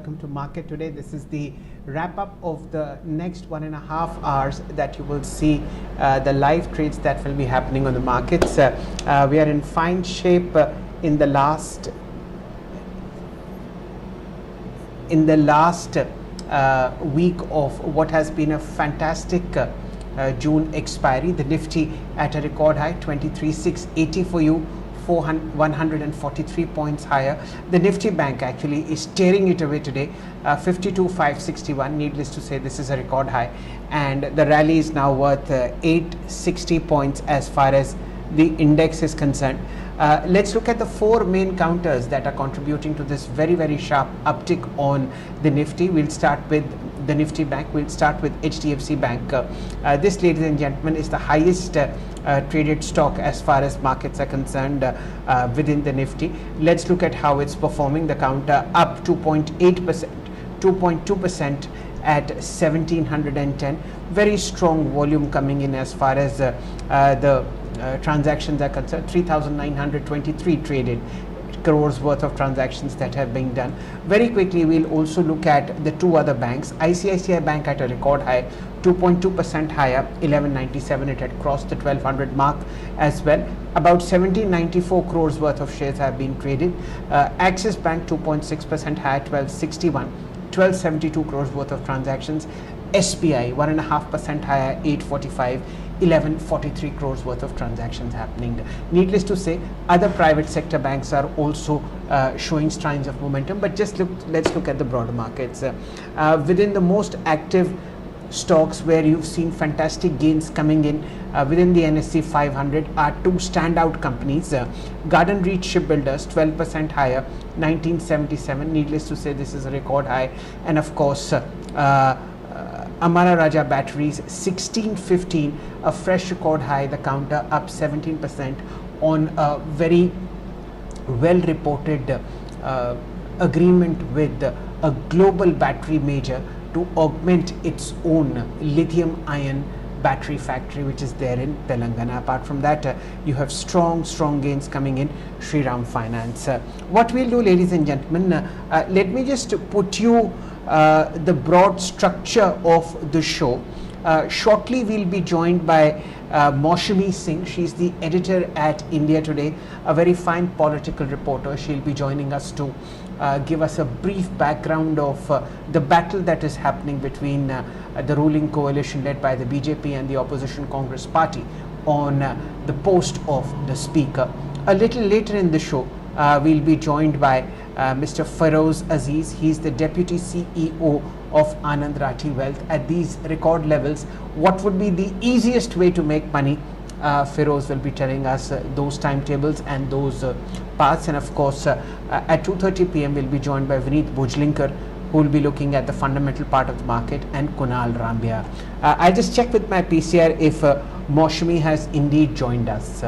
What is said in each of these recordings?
welcome to Market Today. This is the wrap up of the next 1.5 hours that you will see the live trades that will be happening on the markets. We are in fine shape in the last week of what has been a fantastic June expiry. The Nifty at a record high 23,680 for you, 143 points higher. The Nifty Bank actually is tearing it away today, 52,561. Needless to say, this is a record high, and the rally is now worth 860 points as far as the index is concerned. Let's look at the four main counters that are contributing to this very sharp uptick on the Nifty. We'll start with the Nifty Bank. We'll start with HDFC Bank. This, ladies and gentlemen, is the highest traded stock as far as markets are concerned within the Nifty. Let's look at how it's performing. The counter up 2.8%, 2.2% at 1710. Very strong volume coming in as far as the transactions are concerned. 3,923 traded crores worth of transactions that have been done. Very quickly, we'll also look at the two other banks. ICICI Bank at a record high, 2.2% higher, 1197. It had crossed the 1200 mark as well. About 1794 crores worth of shares have been traded. Axis Bank 2.6% higher, 1261. 1272 crores worth of transactions. SBI 1.5% higher, 845. 1143 crores worth of transactions happening. Needless to say, other private sector banks are also showing signs of momentum, but let's look at the broader markets. Within the most active stocks where you've seen fantastic gains coming in within the NSE 500 are two standout companies. Garden Reach Shipbuilders 12% higher, 1977. Needless to say, this is a record high. And of course, Amara Raja Batteries 1615, a fresh record high. The counter up 17% on a very well reported agreement with a global battery major to augment its own lithium ion battery factory which is there in Telangana. Apart from that, you have strong gains coming in Shriram Finance. What we'll do, ladies and gentlemen, let me just put you the broad structure of the show. Shortly we'll be joined by Maushami Singh. She's the editor at India Today, a very fine political reporter. She'll be joining us to give us a brief background of the battle that is happening between the ruling coalition led by the BJP and the opposition Congress party on the post of the speaker. A little later in the show, we'll be joined by Mr. Feroz Aziz. He's the Deputy CEO of Anand Rathi Wealth. At these record levels, what would be the easiest way to make money? Feroz will be telling us those timetables and those paths. And of course, at 2:30 p.m. we'll be joined by Vineet Bojlinkar, who will be looking at the fundamental part of the market, and Kunal Rambia. I just checked with my PCR if Maushami has indeed joined us.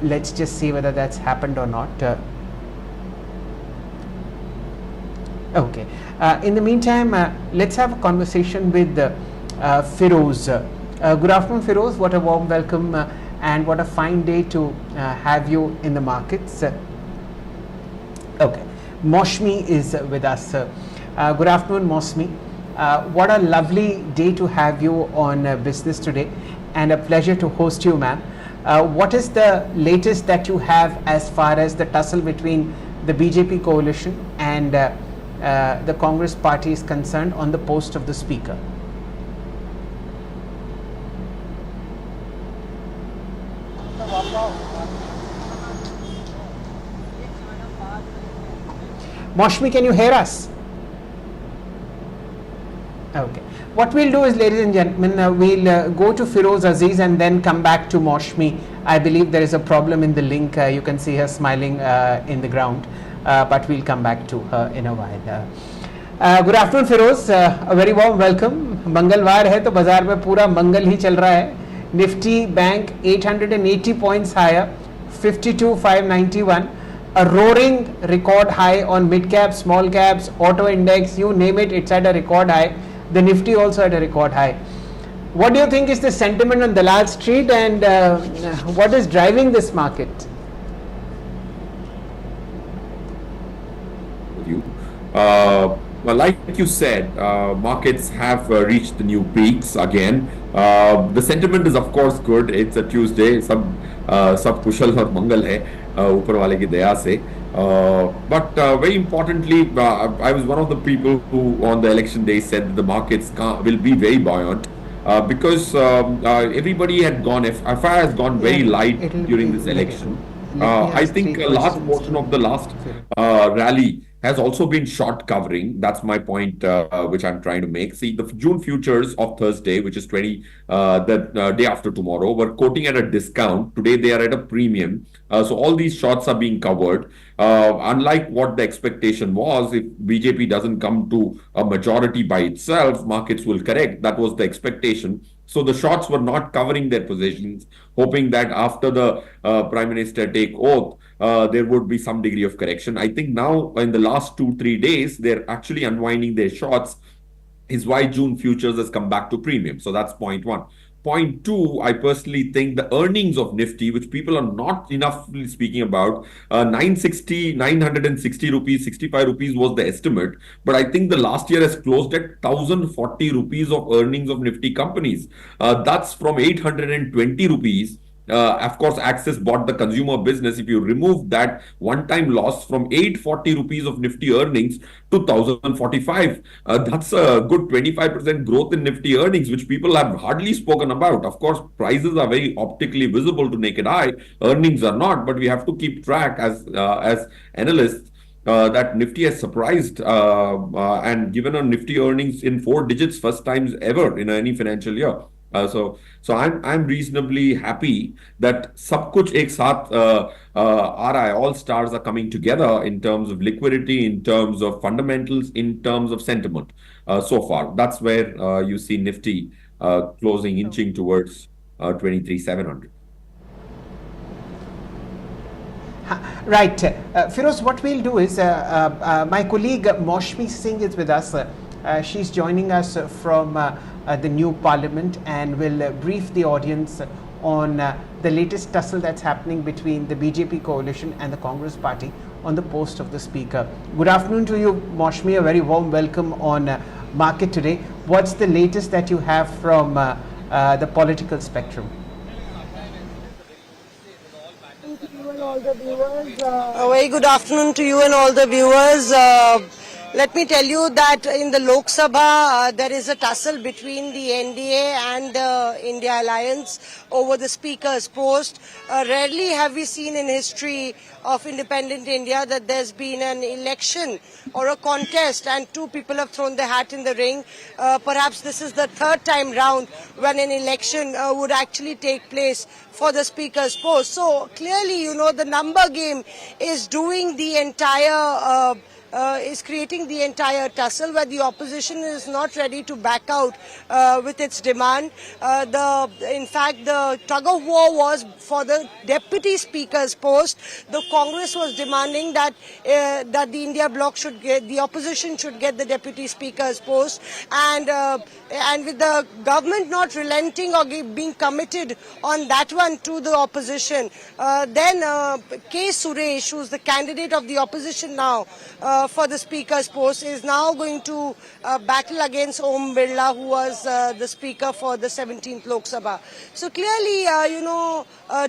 Let's just see whether that's happened or not. Okay. In the meantime, let's have a conversation with Feroz. Good afternoon, Feroz. What a warm welcome and what a fine day to have you in the markets. Okay. Maushami is with us. Good afternoon, Maushami. What a lovely day to have you on business today, and a pleasure to host you, ma'am. What is the latest that you have as far as the tussle between the BJP coalition and the Congress party is concerned on the post of the speaker? Maushami, can you hear us? Okay. What we'll do is, ladies and gentlemen, we'll go to Feroz Aziz and then come back to Maushami. I believe there is a problem in the link. You can see her smiling in the ground, but we'll come back to her in a while. Good afternoon, Feroz. A very warm welcome. मंगलवार है तो बाजार में पूरा मंगल ही चल रहा है. Nifty Bank 880 points higher, 52,591. A roaring record high on mid caps, small caps, auto index, you name it, it's at a record high. The Nifty also at a record high. What do you think is the sentiment on Dalal Street, and what is driving this market? Well, like you said, markets have reached the new peaks again. The sentiment is, of course, good. It's a Tuesday. सब कुशल और मंगल है ऊपर वाले की दया से. But very importantly, I was one of the people who on the election day said that the markets will be very buoyant. Because everybody had gone, FI has gone Yeah, very light it'll during be this negative. election. Let me I ask three think a large questions portion to of the last Phil. rally has also been short covering. That's my point, which I'm trying to make. See, the June futures of Thursday, which is the day after tomorrow, were quoting at a discount. Today they are at a premium. So all these shorts are being covered. Unlike what the expectation was, if BJP doesn't come to a majority by itself, markets will correct. That was the expectation. So the shorts were not covering their positions, hoping that after the Prime Minister take oath, there would be some degree of correction. I think now in the last 2 3 days, they're actually unwinding their shorts, is why June futures has come back to premium. So that's point one. Point two, I personally think the earnings of Nifty, which people are not enough speaking about, 960 rupees, 65 rupees was the estimate. But I think the last year has closed at 1040 rupees of earnings of Nifty companies. That's from 820 rupees. Of course, Axis bought the consumer business. If you remove that one-time loss from 840 rupees of Nifty earnings to 1045, that's a good 25% growth in Nifty earnings, which people have hardly spoken about. Of course, prices are very optically visible to naked eye. Earnings are not, but we have to keep track as analysts. That Nifty has surprised and given a Nifty earnings in 4 digits, first times ever in any financial year. So I'm reasonably happy that सब कुछ एक साथ आ रहा है. All stars are coming together in terms of liquidity, in terms of fundamentals, in terms of sentiment. So far, that's where you see Nifty closing, inching towards 23,700. Right. Firoz, what we'll do is my colleague Moshmi Singh is with us. She's joining us from the new parliament and will brief the audience on the latest tussle that's happening between the BJP coalition and the Congress party on the post of the speaker. Good afternoon to you, Moshmi. A very warm welcome on Market Today. What's the latest that you have from the political spectrum? All the viewers. A very good afternoon to you and all the viewers. Let me tell you that in the Lok Sabha, there is a tussle between the NDA and the India Alliance over the speaker's post. Rarely have we seen in history of independent India that there's been an election or a contest and two people have thrown their hat in the ring. Perhaps this is the third time round when an election would actually take place for the speaker's post. So clearly, you know, the number game is doing the entire is creating the entire tussle where the opposition is not ready to back out with its demand. In fact, the tug of war was for the deputy speaker's post. The Congress was demanding that that the India bloc should get, the opposition should get the deputy speaker's post, and with the government not relenting or being committed on that one to the opposition, then K. Suresh, who is the candidate of the opposition now for the speaker's post, is now going to battle against Om Birla, who was the speaker for the 17th Lok Sabha. So clearly,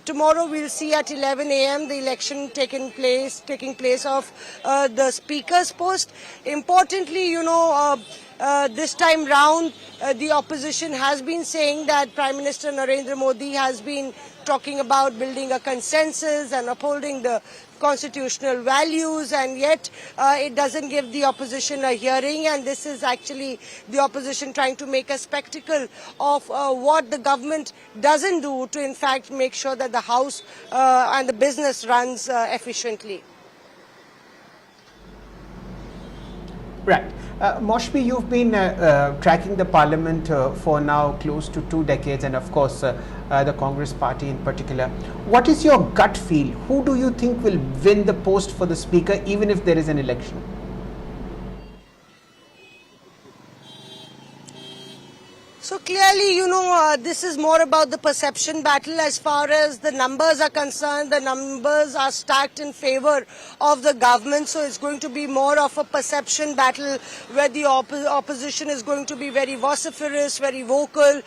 tomorrow we'll see at 11 a.m. the election taking place of the speaker's post. Importantly, this time round, the opposition has been saying that Prime Minister Narendra Modi has been talking about building a consensus and upholding the constitutional values, and yet it doesn't give the opposition a hearing, and this is actually the opposition trying to make a spectacle of what the government doesn't do to in fact make sure that the house and the business runs efficiently. Right. Moshmi, you've been tracking the parliament for now close to 2 decades, and of course the Congress party in particular. What is your gut feel? Who do you think will win the post for the speaker even if there is an election? So clearly, clearly, this is more about the perception battle. As far as the numbers are concerned, the numbers are stacked in favor of the government. So it's going to be more of a perception battle where the opposition is going to be very vociferous, very vocal.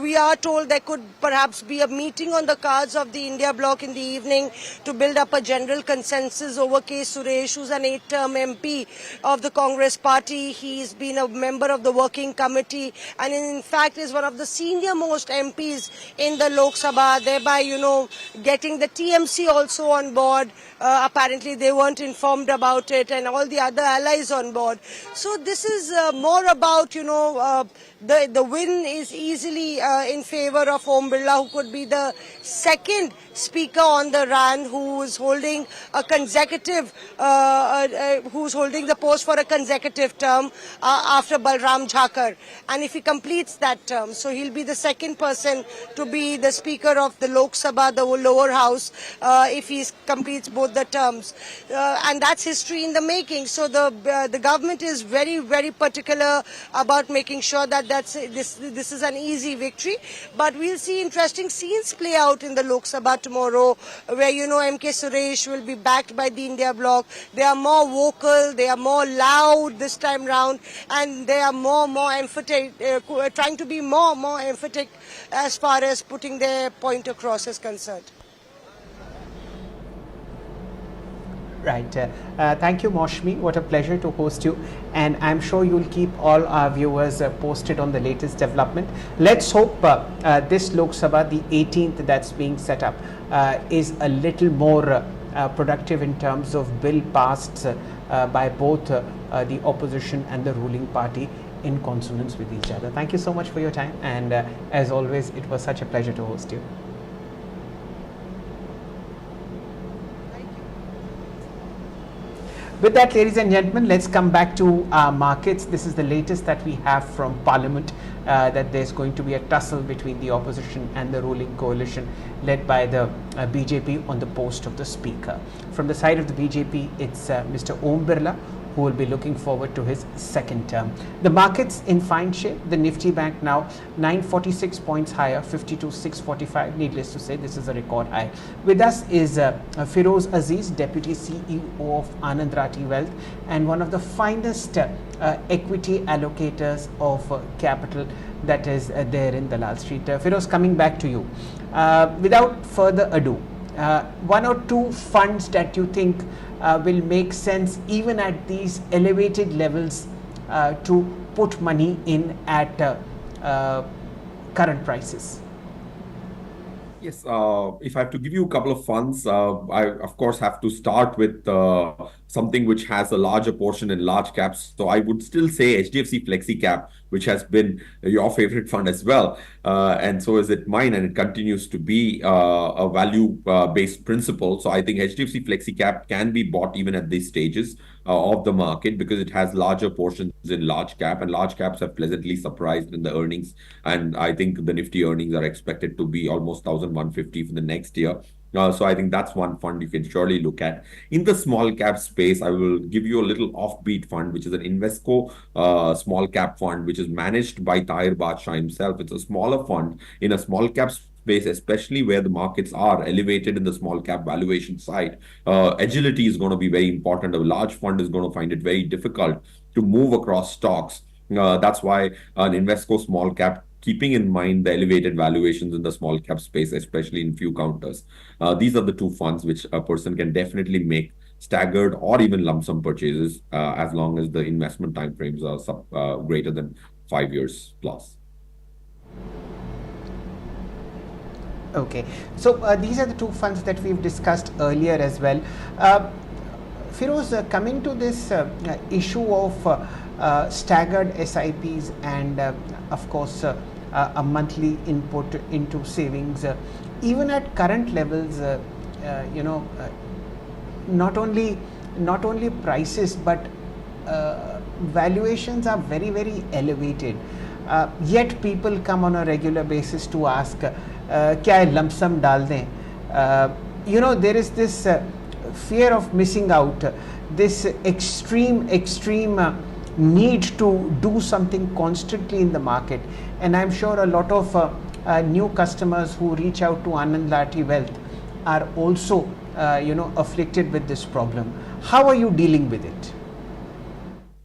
We are told there could perhaps be a meeting on the cards of the India bloc in the evening to build up a general consensus over K. Suresh, who's an 8-term MP of the Congress party. He's been a member of the working committee and in fact is one of the senior most MPs in the Lok Sabha, thereby, getting the TMC also on board. Apparently they weren't informed about it, and all the other allies on board. So this is more about, the win is easily in favor of Om Birla, who could be the second speaker on the run, who is holding a consecutive, who's holding the post for a consecutive term after Balram Jhakar. And if he completes that term, so he'll be the second person to be the speaker of the Lok Sabha, the lower house, if he completes both the terms. And that's history in the making. So the government is very, very particular about making sure that this is an easy victory. But we'll see interesting scenes play out in the Lok Sabha tomorrow, where, MK Suresh will be backed by the India bloc. They are more vocal, they are more loud this time round, and they are more emphatic, trying to be more emphatic as far as putting their point across is concerned. Right. Thank you, Maushmi. What a pleasure to host you. And I'm sure you'll keep all our viewers posted on the latest development. Let's hope this Lok Sabha, the 18th that's being set up, is a little more productive in terms of bill passed by both the opposition and the ruling party in consonance with each other. Thank you so much for your time. And as always, it was such a pleasure to host you. With that, ladies and gentlemen, let's come back to our markets. This is the latest that we have from Parliament, that there's going to be a tussle between the opposition and the ruling coalition led by the BJP on the post of the Speaker. From the side of the BJP, it's Mr. Om Birla, who will be looking forward to his second term. The markets in fine shape. The Nifty Bank now 946 points higher, 52,645. Needless to say, this is a record high. With us is Feroz Aziz, Deputy CEO of Anand Rathi Wealth and one of the finest equity allocators of capital that is there in Dalal Street. Feroz, coming back to you. Without further ado, one or two funds that you think will make sense even at these elevated levels to put money in at current prices? Yes, if I have to give you a couple of funds, I of course have to start with something which has a larger portion in large caps. So I would still say HDFC Flexi Cap, which has been your favorite fund as well. And so is it mine, and it continues to be a value-based principle. So I think HDFC Flexi Cap can be bought even at these stages of the market because it has larger portions in large cap, and large caps have pleasantly surprised in the earnings. And I think the Nifty earnings are expected to be almost 1,150 for the next year. So I think that's one fund you can surely look at. In the small cap space, I will give you a little offbeat fund, which is an Invesco small cap fund, which is managed by Tahir Badshah himself. It's a smaller fund in a small cap space, especially where the markets are elevated in the small cap valuation side. Agility is going to be very important. A large fund is going to find it very difficult to move across stocks. That's why an Invesco small cap, keeping in mind the elevated valuations in the small cap space, especially in few counters. These are the two funds which a person can definitely make staggered or even lump sum purchases as long as the investment timeframes are greater than 5 years plus. Okay, so these are the two funds that we've discussed earlier as well. Feroz, coming to this issue of staggered SIPs and of course a monthly input into savings, even at current levels, not only prices but valuations are very, very elevated. Yet people come on a regular basis to ask, kya lump sum dal dein? There is this fear of missing out, this extreme need to do something constantly in the market. And I'm sure a lot of new customers who reach out to Anand Lati Wealth are also afflicted with this problem. How are you dealing with it?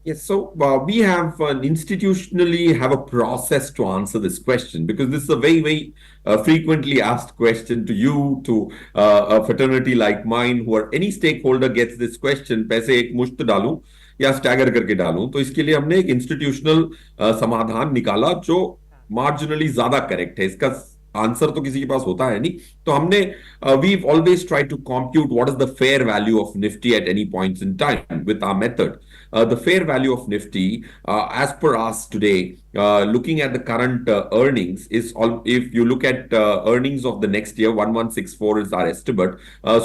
Yes, so we have institutionally have a process to answer this question, because this is a very, very frequently asked question to you, to a fraternity like mine, who are any stakeholder gets this question, पैसे एक मुश्त डालूं या stagger करके डालूं. तो इसके लिए हमने एक इंस्टीट्यूशनल समाधान निकाला जो मार्जिनली ज्यादा करेक्ट है. इसका आंसर तो किसी के पास होता है नहीं. तो हमने we always try to compute what is the fair value of Nifty at any points in time with our method. The fair value of Nifty, as per us today, looking at the current earnings, is all. If you look at earnings of the next year, 1164 is our estimate.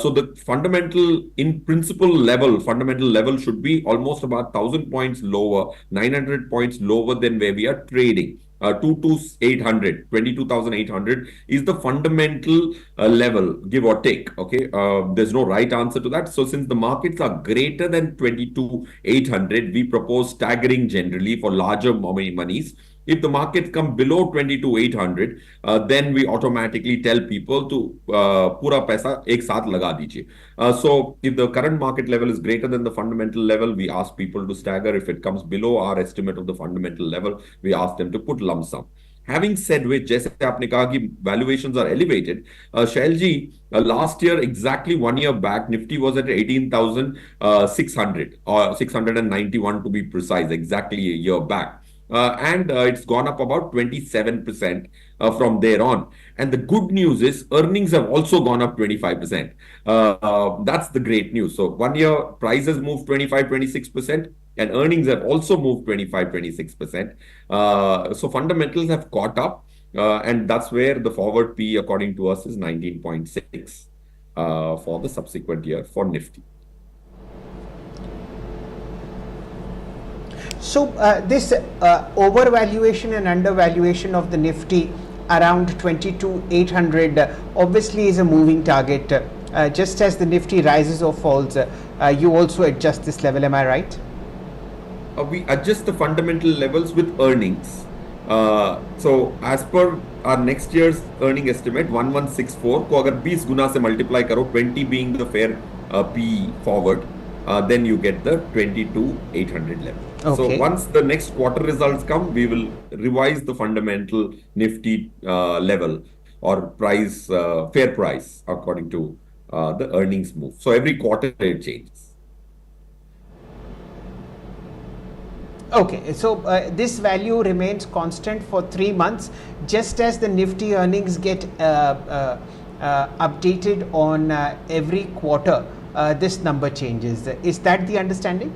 So the fundamental, in principle level, fundamental level should be almost about 1,000 points lower, 900 points lower than where we are trading. 22,800 is the fundamental level, give or take. Okay, there's no right answer to that. So since the markets are greater than 22,800, we propose staggering generally for larger monies. If the markets come below 22,800, then we automatically tell people to पूरा पैसा एक साथ लगा दीजिए. So if the current market level is greater than the fundamental level, we ask people to stagger. If it comes below our estimate of the fundamental level, we ask them to put lump sum. Having said which, जैसे आपने कहा कि valuations are elevated, Shail ji, last year, exactly 1 year back, Nifty was at 18,600 or 691 to be precise, exactly a year back. And it's gone up about 27% from there on. And the good news is earnings have also gone up 25%. That's the great news. So 1 year prices moved 25-26%, and earnings have also moved 25-26%. So fundamentals have caught up, and that's where the forward P according to us is 19.6 for the subsequent year for Nifty. So this overvaluation and undervaluation of the Nifty around 22,800 obviously is a moving target. Just as the Nifty rises or falls, you also adjust this level. Am I right? We adjust the fundamental levels with earnings. So as per our next year's earning estimate 1164 को अगर 20 गुना से multiply करो, 20 being the fair P forward, then you get the 22,800 level. Okay. So once the next quarter results come, we will revise the fundamental Nifty level or price, fair price, according to the earnings move. So every quarter it changes. Okay, so this value remains constant for 3 months, just as the Nifty earnings get updated on every quarter. This number changes. Is that the understanding?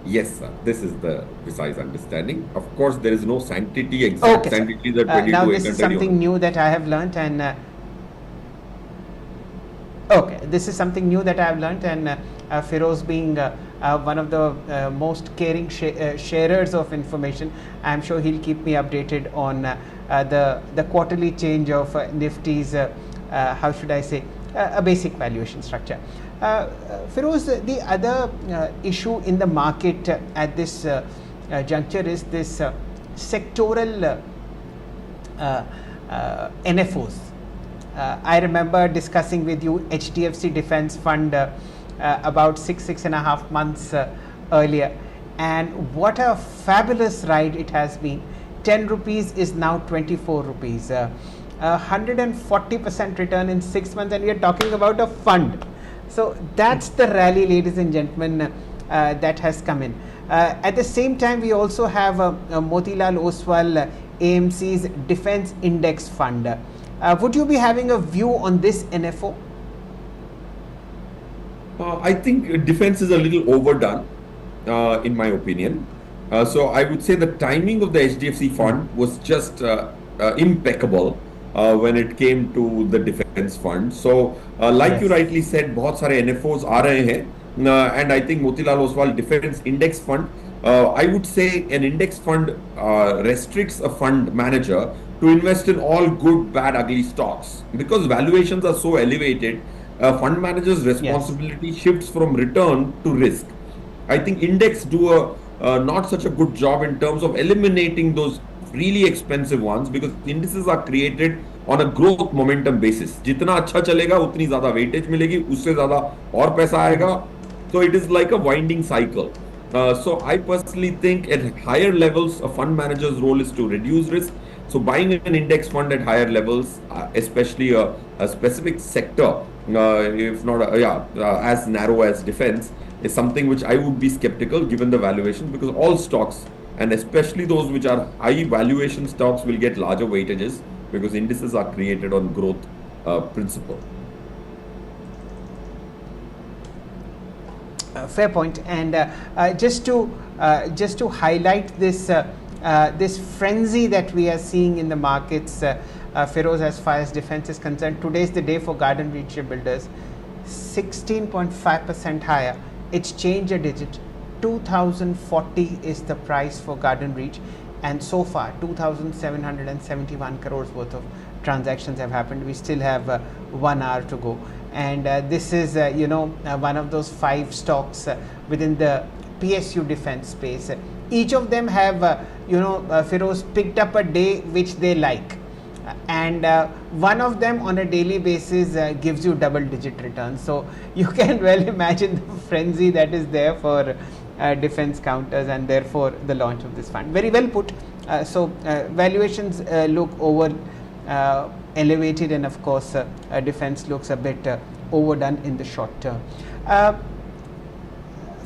Yes, sir. This is the precise understanding. Of course, there is no sanctity, exact sanctity that 22. Now this is something new that I have learnt, and this is something new that I have learnt, and Feroz being one of the most caring sharers of information, I am sure he'll keep me updated on the quarterly change of Nifty's how should I say, a basic valuation structure. Feroz, the other issue in the market at this juncture is this sectoral NFOs. I remember discussing with you HDFC Defence Fund about 6.5 months earlier, and what a fabulous ride it has been. 10 rupees is now 24 rupees. 140% return in 6 months, and we are talking about a fund. So that's the rally, ladies and gentlemen, that has come in. At the same time, we also have Motilal Oswal AMC's Defense Index Fund. Would you be having a view on this NFO? I think defense is a little overdone, in my opinion. So I would say the timing of the HDFC fund was just impeccable. When it came to the defense fund. So like you rightly said, बहुत सारे NFOs आ रहे हैं, and I think Motilal Oswal Defense Index Fund, I would say an index fund restricts a fund manager to invest in all good, bad, ugly stocks, because valuations are so elevated. Fund manager's responsibility shifts from return to risk. I think index do a not such a good job in terms of eliminating those really expensive ones, because indices are created on a growth momentum basis. जितना अच्छा चलेगा उतनी ज्यादा weightage मिलेगी, उससे ज्यादा और पैसा आएगा. So it is like a winding cycle. So I personally think at higher levels, a fund manager's role is to reduce risk. So buying an index fund at higher levels, especially a specific sector, if not as narrow as defense, is something which I would be skeptical given the valuation, because all stocks, and especially those which are high valuation stocks, will get larger weightages because indices are created on growth principle. Fair point. And just to highlight this this frenzy that we are seeing in the markets, Feroz, as far as defense is concerned, today is the day for Garden Reach Builders. 16.5% higher. It's changed a digit. 2040 is the price for Garden Reach, and so far 2,771 crores worth of transactions have happened. We still have 1 hour to go, and this is one of those 5 stocks within the PSU defense space. Each of them have Feroz picked up a day which they like, and one of them on a daily basis gives you double-digit returns. So you can well imagine the frenzy that is there for defense counters, and therefore the launch of this fund. Very well put. So valuations look over elevated, and of course defense looks a bit overdone in the short term.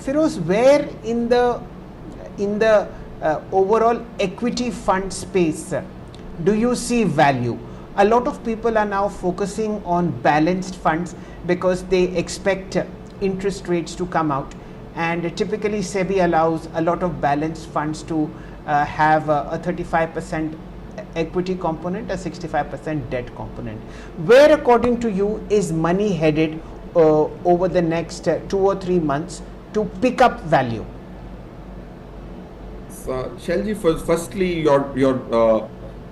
Feroz, where in the overall equity fund space do you see value? A lot of people are now focusing on balanced funds because they expect interest rates to come out, and typically SEBI allows a lot of balanced funds to have a 35% equity component, a 65% debt component. Where, according to you, is money headed over the next 2 or 3 months to pick up value? Shelji, firstly,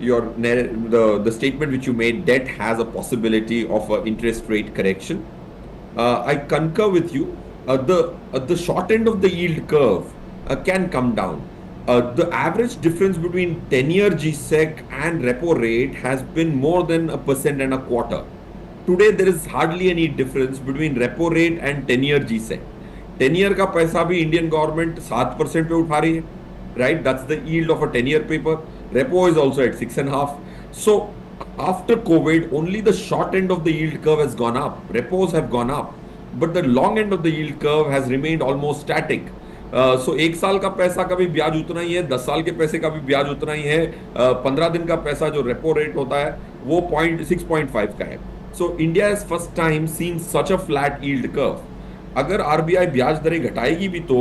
the statement which you made, debt has a possibility of interest rate correction. I concur with you. The short end of the yield curve can come down. The average difference between 10-year GSEC and repo rate has been more than 1.25%. Today there is hardly any difference between repo rate and 10-year GSEC. 10-year का पैसा भी Indian government 7% पे उठा रही है, right? That's the yield of a 10-year paper. Repo is also at 6.5. So after COVID, only the short end of the yield curve has gone up. Repos have gone up, but the long end of the yield curve has remained almost static. So 1 साल का पैसा का भी ब्याज उतना ही है, 10 साल के पैसे का भी ब्याज उतना ही है, 15 दिन का पैसा जो रेपो रेट होता है वो 6.5 का है. So India is first time seeing such a flat yield curve. अगर RBI ब्याज दरें घटाएगी भी तो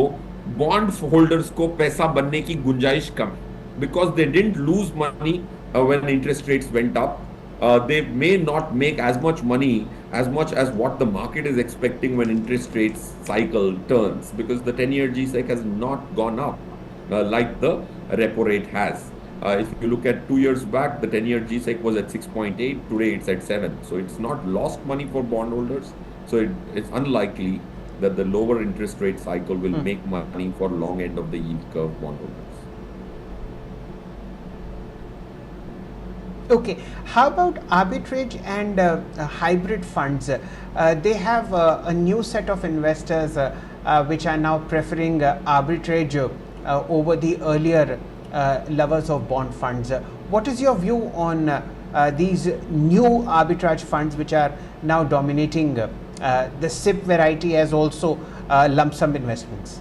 बॉन्ड होल्डर्स को पैसा बनने की गुंजाइश कम है, because they didn't lose money when interest rates went up. They may not make as much money as what the market is expecting when interest rates cycle turns, because the 10-year GSEC has not gone up like the repo rate has. If you look at 2 years back, the 10-year GSEC was at 6.8, today it's at 7. So it's not lost money for bondholders. So it's unlikely that the lower interest rate cycle will make money for long end of the yield curve bondholders. Okay, how about arbitrage and hybrid funds? They have a new set of investors which are now preferring arbitrage over the earlier lovers of bond funds. What is your view on these new arbitrage funds which are now dominating the SIP variety as also lump sum investments?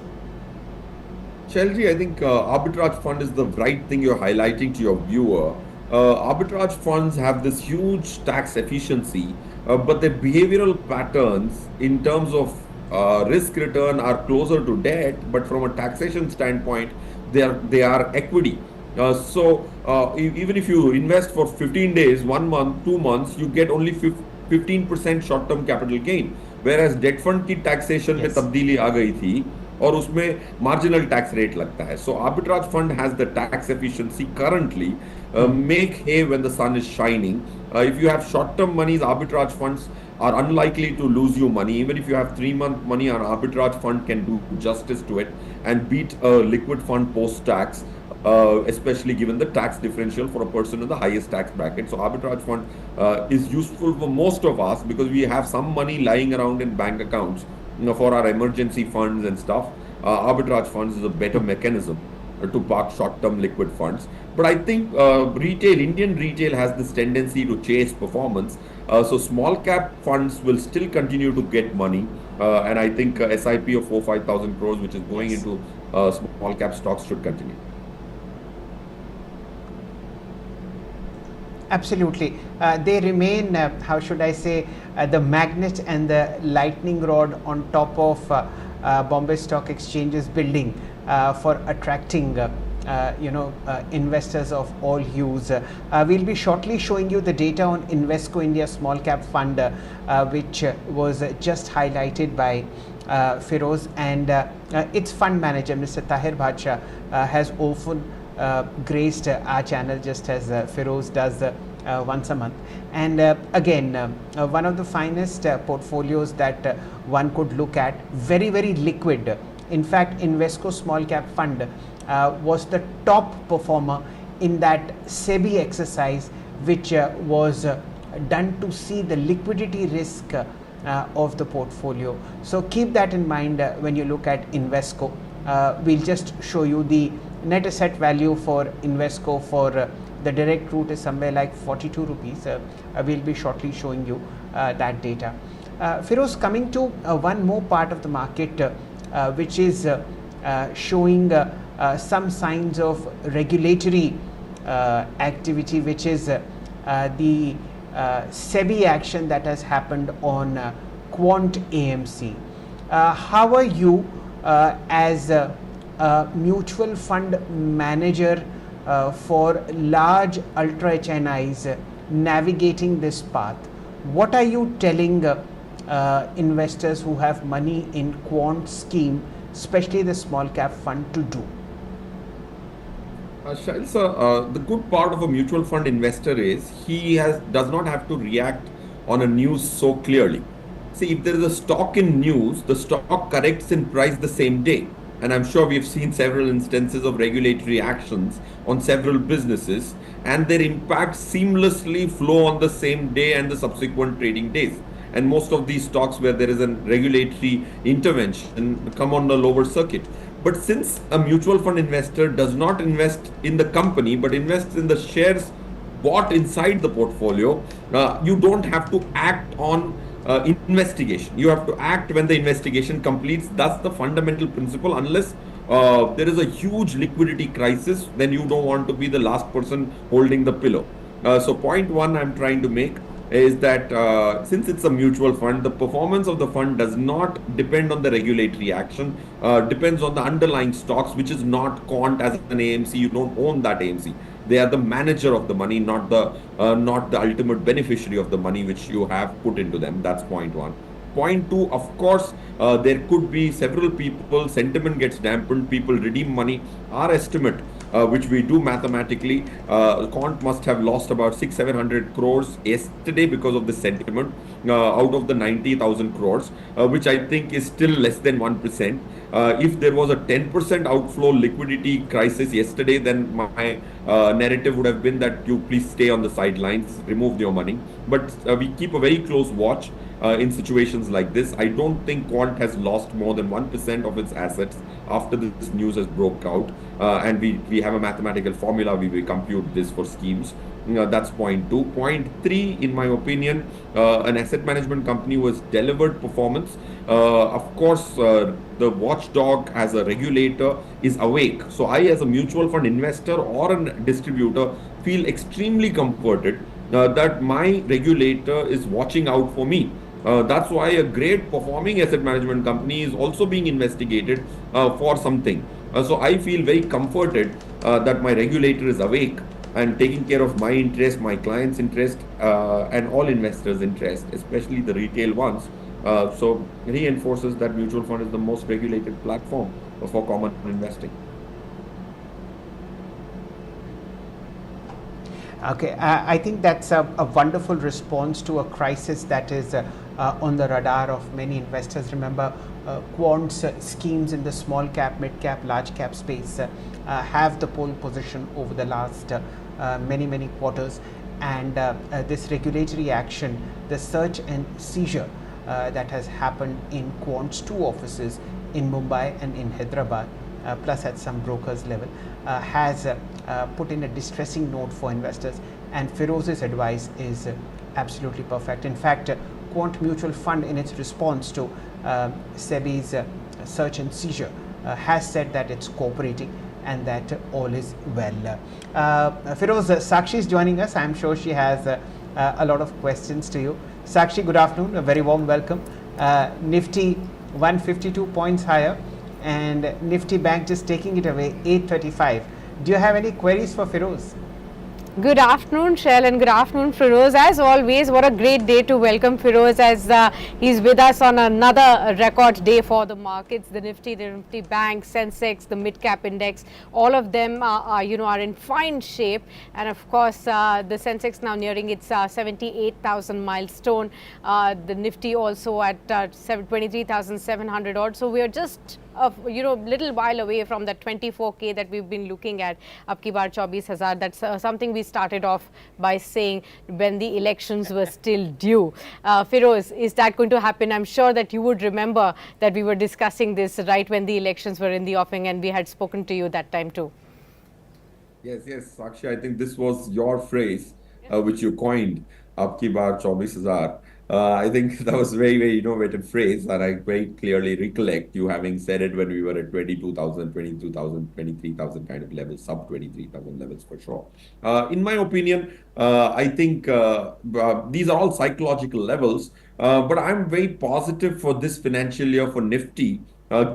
Shelji, I think arbitrage fund is the right thing you're highlighting to your viewer. Arbitrage funds have this huge tax efficiency, but their behavioral patterns in terms of risk return are closer to debt, but from a taxation standpoint, they are equity. So even if you invest for 15 days, 1 month, 2 months, you get only 15% short-term capital gain, whereas debt fund की taxation में तब्दीली आ गई थी और उसमें marginal tax rate लगता है. So arbitrage fund has the tax efficiency currently. Make hay when the sun is shining. If you have short-term monies, arbitrage funds are unlikely to lose you money. Even if you have 3 month money, an arbitrage fund can do justice to it and beat a liquid fund post tax, especially given the tax differential for a person in the highest tax bracket. So arbitrage fund is useful for most of us because we have some money lying around in bank accounts, for our emergency funds and stuff. Arbitrage funds is a better mechanism to park short-term liquid funds. But I think Indian retail has this tendency to chase performance. So small cap funds will still continue to get money. And I think SIP of 4-5,000 crores, which is going Yes. into small cap stocks, should continue. Absolutely. They remain, how should I say, the magnet and the lightning rod on top of Bombay Stock Exchange's building for attracting investors of all hues. We'll be shortly showing you the data on Invesco India Small Cap Fund, which was just highlighted by Feroz, and its fund manager, Mr. Tahir Bhadsha, has often graced our channel, just as Feroz does once a month. And again, one of the finest portfolios that one could look at, very, very liquid. In fact, Invesco Small Cap Fund was the top performer in that SEBI exercise, which was done to see the liquidity risk of the portfolio. So keep that in mind when you look at Invesco. We'll just show you the net asset value for Invesco for the direct route is somewhere like 42 rupees. We'll be shortly showing you that data. Feroz, coming to one more part of the market which is showing some signs of regulatory activity, which is the SEBI action that has happened on Quant AMC. How are you as a mutual fund manager for large ultra HNIs navigating this path? What are you telling investors who have money in Quant scheme, especially the small cap fund, to do? Shail sir, the good part of a mutual fund investor is he does not have to react on a news so clearly. See, if there is a stock in news, the stock corrects in price the same day. And I'm sure we've seen several instances of regulatory actions on several businesses, and their impact seamlessly flow on the same day and the subsequent trading days. And most of these stocks where there is a regulatory intervention come on the lower circuit. But since a mutual fund investor does not invest in the company but invests in the shares bought inside the portfolio, you don't have to act on investigation. You have to act when the investigation completes. That's the fundamental principle. Unless there is a huge liquidity crisis, then you don't want to be the last person holding the pillow. So point one I'm trying to make is that since it's a mutual fund, the performance of the fund does not depend on the regulatory action, depends on the underlying stocks, which is not Quant as an AMC. You don't own that AMC. They are the manager of the money, not the ultimate beneficiary of the money which you have put into them. That's point one. Point two, of course, there could be several people, sentiment gets dampened, people redeem money. Our estimate, which we do mathematically, Quant must have lost about 600-700 crores yesterday because of the sentiment out of the 90,000 crores, which I think is still less than 1%. If there was a 10% outflow liquidity crisis yesterday, then my narrative would have been that you please stay on the sidelines, remove your money. But we keep a very close watch in situations like this. I don't think Quant has lost more than 1% of its assets after this news has broke out. And we have a mathematical formula, we compute this for schemes. That's point two. Point three, in my opinion, an asset management company was delivered performance. Of course, the watchdog as a regulator is awake. So I, as a mutual fund investor or a distributor, feel extremely comforted that my regulator is watching out for me. That's why a great performing asset management company is also being investigated for something. So I feel very comforted that my regulator is awake and taking care of my interest, my clients' interest, and all investors' interest, especially the retail ones. So reinforces that mutual fund is the most regulated platform for common investing. Okay, I think that's a wonderful response to a crisis that is on the radar of many investors. Remember, quants schemes in the small cap, mid cap, large cap space have the pole position over the last many quarters, and this regulatory action, the search and seizure that has happened in quants 2 offices in Mumbai and in Hyderabad, plus at some brokers level, has put in a distressing note for investors, and Firoz's advice is absolutely perfect. In fact, Quant Mutual Fund, in its response to SEBI's search and seizure, has said that it's cooperating and that all is well. Firoz, Sakshi is joining us. I'm sure she has a lot of questions to you. Sakshi, good afternoon. A very warm welcome. Nifty 152 points higher, and Nifty Bank just taking it away 835. Do you have any queries for Firoz? Good afternoon, Shell, and good afternoon, Firoz. As always, what a great day to welcome Firoz as he's with us on another record day for the markets. The Nifty Bank, Sensex, the mid-cap index, all of them are in fine shape. And of course, the Sensex now nearing its 78,000 milestone. The Nifty also at 23,700 odd. So we are just little while away from that 24K that we've been looking at. Ab ki baar 24,000. That's something we started off by saying when the elections were still due. Firoz, is that going to happen? I'm sure that you would remember that we were discussing this right when the elections were in the offing, and we had spoken to you that time too. Yes, Sakshi, I think this was your phrase, which you coined, "Ab ki baar 24,000." I think that was very innovative phrase, and I very clearly recollect you having said it when we were at 22,000, 22,000, 23,000 kind of levels, sub 23,000 levels for sure. In my opinion, I think these are all psychological levels, but I'm very positive for this financial year for Nifty.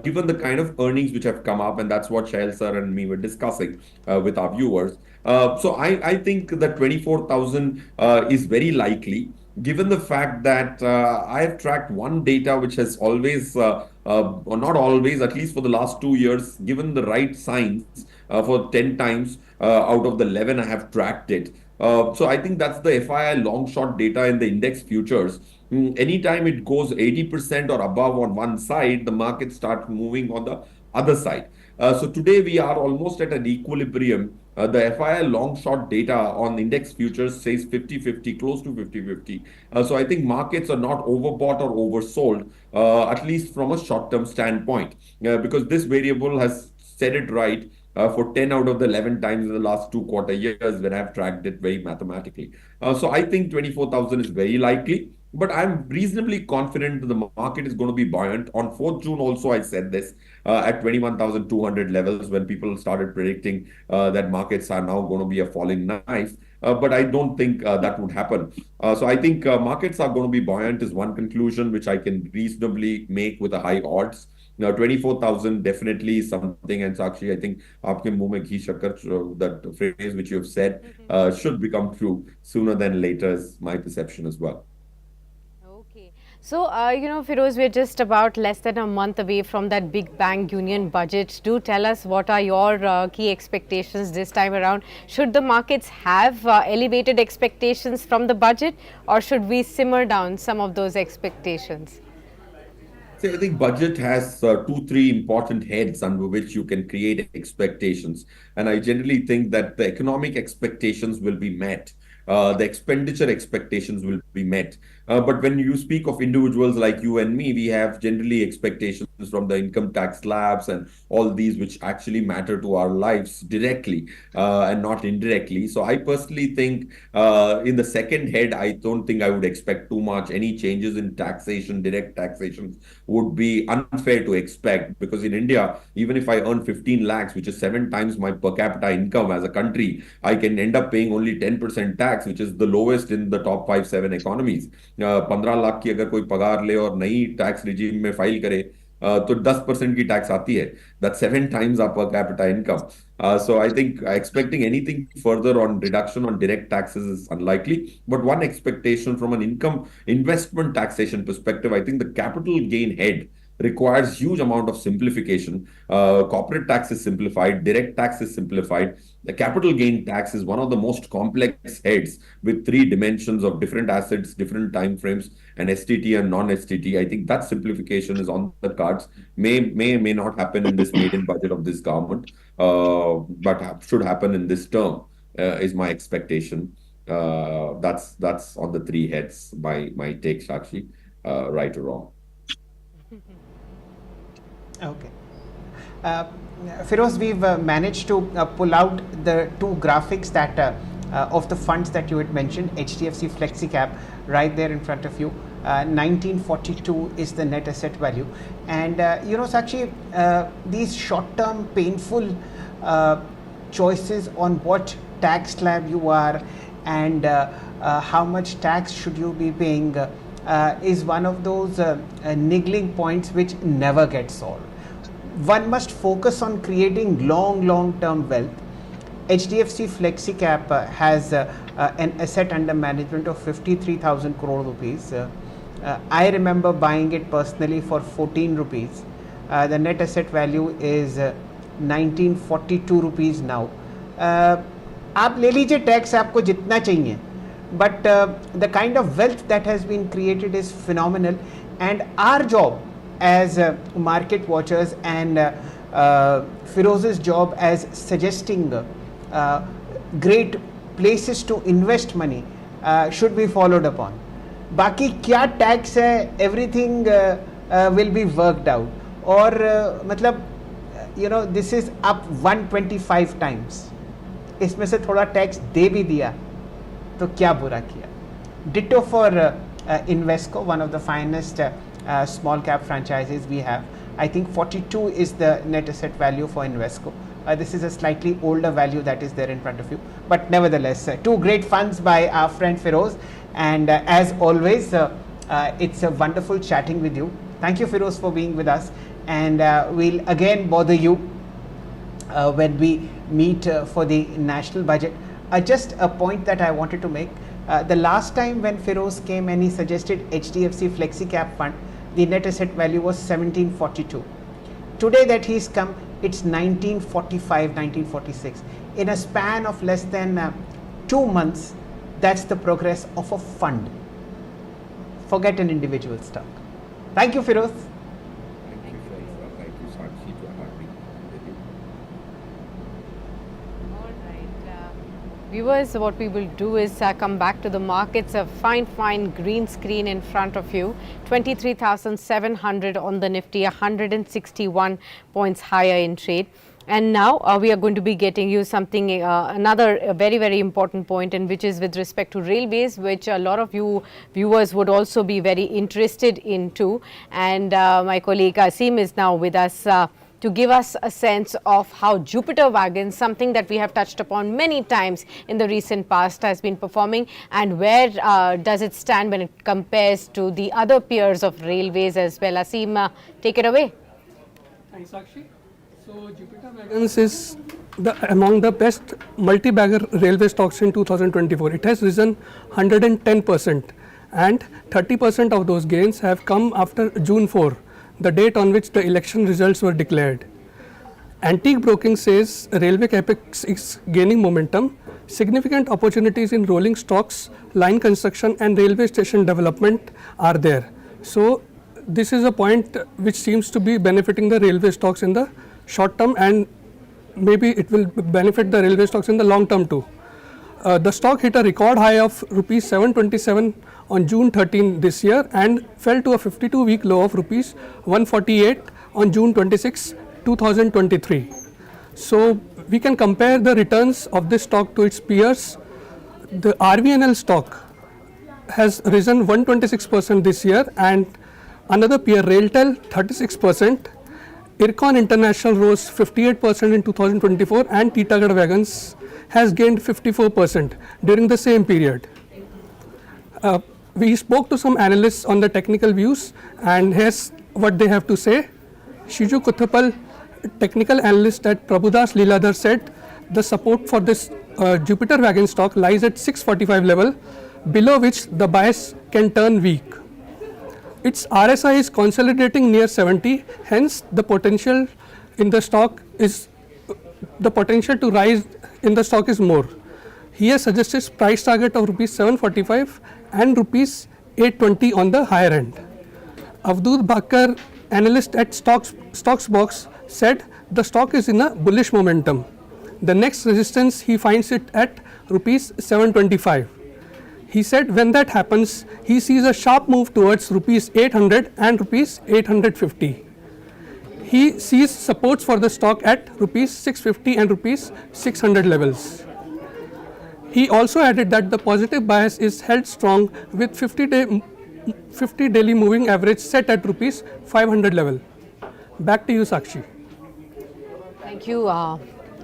Given the kind of earnings which have come up, and that's what Shail sir and me were discussing with our viewers. So I think that 24,000 is very likely, given the fact that I have tracked one data which has always, or not always, at least for the last 2 years, given the right signs for 10 times out of the 11 I have tracked it. So I think that's the FII long short data in the index futures. Anytime it goes 80% or above on one side, the market starts moving on the other side. So today we are almost at an equilibrium. The FII long short data on index futures says 50-50, close to 50-50. So I think markets are not overbought or oversold, at least from a short term standpoint, because this variable has said it right. For 10 out of the 11 times in the last 2 quarter years when I've tracked it very mathematically. So I think 24,000 is very likely, but I'm reasonably confident that the market is going to be buoyant. On 4th June also I said this at 21,200 levels when people started predicting that markets are now going to be a falling knife. But I don't think that would happen. So I think markets are going to be buoyant is one conclusion which I can reasonably make with a high odds. Now, 24,000 definitely is something, and Sakshi, I think aapke muh mein ghee shakkar, that phrase which you have said should become true sooner than later is my perception as well. Okay. So, Firoz, we're just about less than a month away from that big bank union budget. Do tell us what are your key expectations this time around. Should the markets have elevated expectations from the budget, or should we simmer down some of those expectations? See, I think budget has 2, 3 important heads under which you can create expectations. And I generally think that the economic expectations will be met. The expenditure expectations will be met. But when you speak of individuals like you and me, we have generally expectations from the income tax slabs and all these which actually matter to our lives directly and not indirectly. So I personally think in the second head, I don't think I would expect too much. Any changes in taxation, direct taxation would be unfair to expect, because in India, even if I earn 15 lakhs, which is 7 times my per capita income as a country, I can end up paying only 10% tax, which is the lowest in the top 5-7 economies. 15 lakh की अगर कोई पगार ले और नई tax regime में file करे तो 10% की टैक्स आती है. That's 7 times our per capita income. So I think expecting anything further on reduction on direct taxes is unlikely. But one expectation from an income investment taxation perspective, I think the capital gain head requires huge amount of simplification. Corporate tax is simplified, direct tax is simplified. The capital gain tax is one of the most complex heads with three dimensions of different assets, different time frames, and STT and non-STT. I think that simplification is on the cards. May not happen in this maiden budget of this government, but should happen in this term, is my expectation. That's on the three heads. My take, Sakshi, right or wrong. Okay. Feroz, we've managed to pull out the two graphics that of the funds that you had mentioned, HDFC FlexiCap, right there in front of you. 1942 is the net asset value. And, Sakshi, these short-term painful choices on what tax slab you are and how much tax should you be paying is one of those niggling points which never get solved. One must focus on creating long-term wealth. HDFC FlexiCap has an asset under management of 53,000 crore rupees. I remember buying it personally for 14 rupees. The net asset value is 1942 rupees now. आप ले लीजिए tax आपको जितना चाहिए, but the kind of wealth that has been created is phenomenal, and our job as market watchers and Feroz's job as suggesting great places to invest money should be followed upon. बाकी क्या tax है, everything will be worked out. और मतलब this is up 125 times. इसमें से थोड़ा tax दे भी दिया तो क्या बुरा किया. Ditto for Invesco, one of the finest small cap franchises we have. I think 42 is the net asset value for Invesco. This is a slightly older value that is there in front of you, but nevertheless, two great funds by our friend Feroz, and as always, it's a wonderful chatting with you. Thank you, Feroz, for being with us, and we'll again bother you when we meet for the national budget. Just a point that I wanted to make. The last time when Feroz came and he suggested HDFC FlexiCap fund, the net asset value was 1742. Today that he's come, it's 1945, 1946. In a span of less than 2 months, that's the progress of a fund. Forget an individual stock. Thank you, Feroz. Thank you, Faisal. Thank you, Sakshi, for having me with you. All right. Viewers, what we will do is come back to the markets. A fine green screen in front of you. 23,700 on the Nifty, 161 points higher in trade. And now we are going to be getting you something, another very important point, and which is with respect to railways, which a lot of you viewers would also be very interested in too. And my colleague Asim is now with us to give us a sense of how Jupiter Wagons, something that we have touched upon many times in the recent past, has been performing, and where does it stand when it compares to the other peers of railways as well. Asim, take it away. Thanks, Sakshi. So Jupiter Wagons is among the best multi-bagger railway stocks in 2024. It has risen 110%, and 30% of those gains have come after June 4, the date on which the election results were declared. Antique Broking says railway capex is gaining momentum. Significant opportunities in rolling stocks, line construction and railway station development are there. So this is a point which seems to be benefiting the railway stocks in the short term, and maybe it will benefit the railway stocks in the long term too. The stock hit a record high of rupees 727 on June 13 this year and fell to a 52-week low of rupees 148 on June 26, 2023. So we can compare the returns of this stock to its peers. The RVNL stock has risen 126% this year, and another peer, Railtel, 36%. Ircon International rose 58% in 2024, and Titagarh Wagons has gained 54% during the same period. We spoke to some analysts on the technical views, and here's what they have to say. Shiju Kuthapal, technical analyst at Prabhudas Leeladhar, said the support for this Jupiter Wagon stock lies at 645 level, below which the bias can turn weak. its RSI is consolidating near 70, hence the potential in the stock is, the potential to rise in the stock is more. He has suggested price target of rupees 745 and rupees 820 on the higher end. Avdut Bakar, analyst at Stocksbox, said the stock is in a bullish momentum. The next resistance he finds it at rupees 725. He said when that happens, he sees a sharp move towards rupees 800 and rupees 850. He sees supports for the stock at rupees 650 and rupees 600 levels. He also added that the positive bias is held strong with 50 daily moving average set at rupees 500 level. Back to you, Sakshi. Thank you,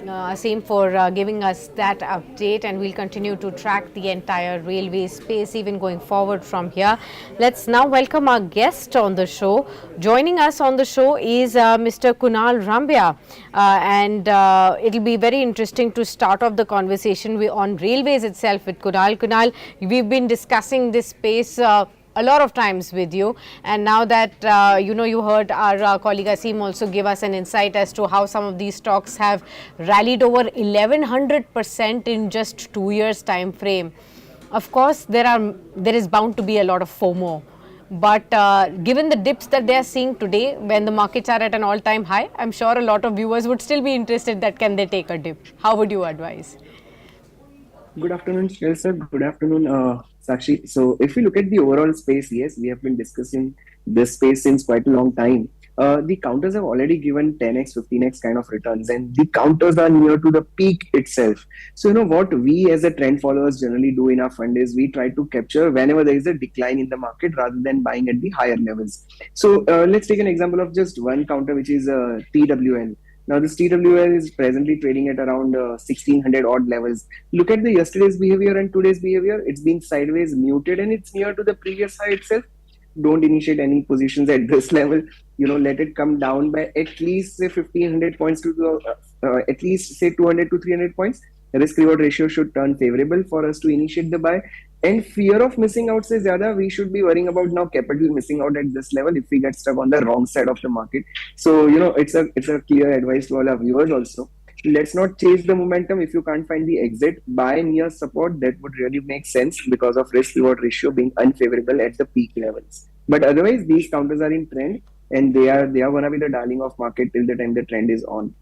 Asim, for giving us that update, and we'll continue to track the entire railway space even going forward from here. Let's now welcome our guest on the show. Joining us on the show is Mr. Kunal Rambia, and it'll be very interesting to start off the conversation on railways itself with Kunal. Kunal, we've been discussing this space a lot of times with you, and now that you heard our colleague Asim also give us an insight as to how some of these stocks have rallied over 1100% in just 2 years time frame. Of course, there is bound to be a lot of FOMO, but given the dips that they are seeing today when the markets are at an all-time high, I'm sure a lot of viewers would still be interested that can they take a dip. How would you advise? Good afternoon, Shreya sir. Good afternoon, Sakshi. So if we look at the overall space, yes, we have been discussing this space since quite a long time. The counters have already given 10x, 15x kind of returns, and the counters are near to the peak itself. So, what we as a trend followers generally do in our fund is we try to capture whenever there is a decline in the market rather than buying at the higher levels. So let's take an example of just one counter, which is TWL. Now, this TWL is presently trading at around 1600 odd levels. Look at the yesterday's behavior and today's behavior. It's been sideways, muted, and it's near to the previous high itself. Don't initiate any positions at this level. Let it come down by at least say 1500 points to at least say 200 to 300 points. The risk reward ratio should turn favorable for us to initiate the buy. And fear of missing out says zyada, we should be worrying about now capital missing out at this level if we get stuck on the wrong side of the market. So it's a clear advice to all our viewers also. Let's not chase the momentum. If you can't find the exit, buy near support. That would really make sense because of risk reward ratio being unfavorable at the peak levels. But otherwise, these counters are in trend, and they are gonna be the darling of market till the time the trend is on.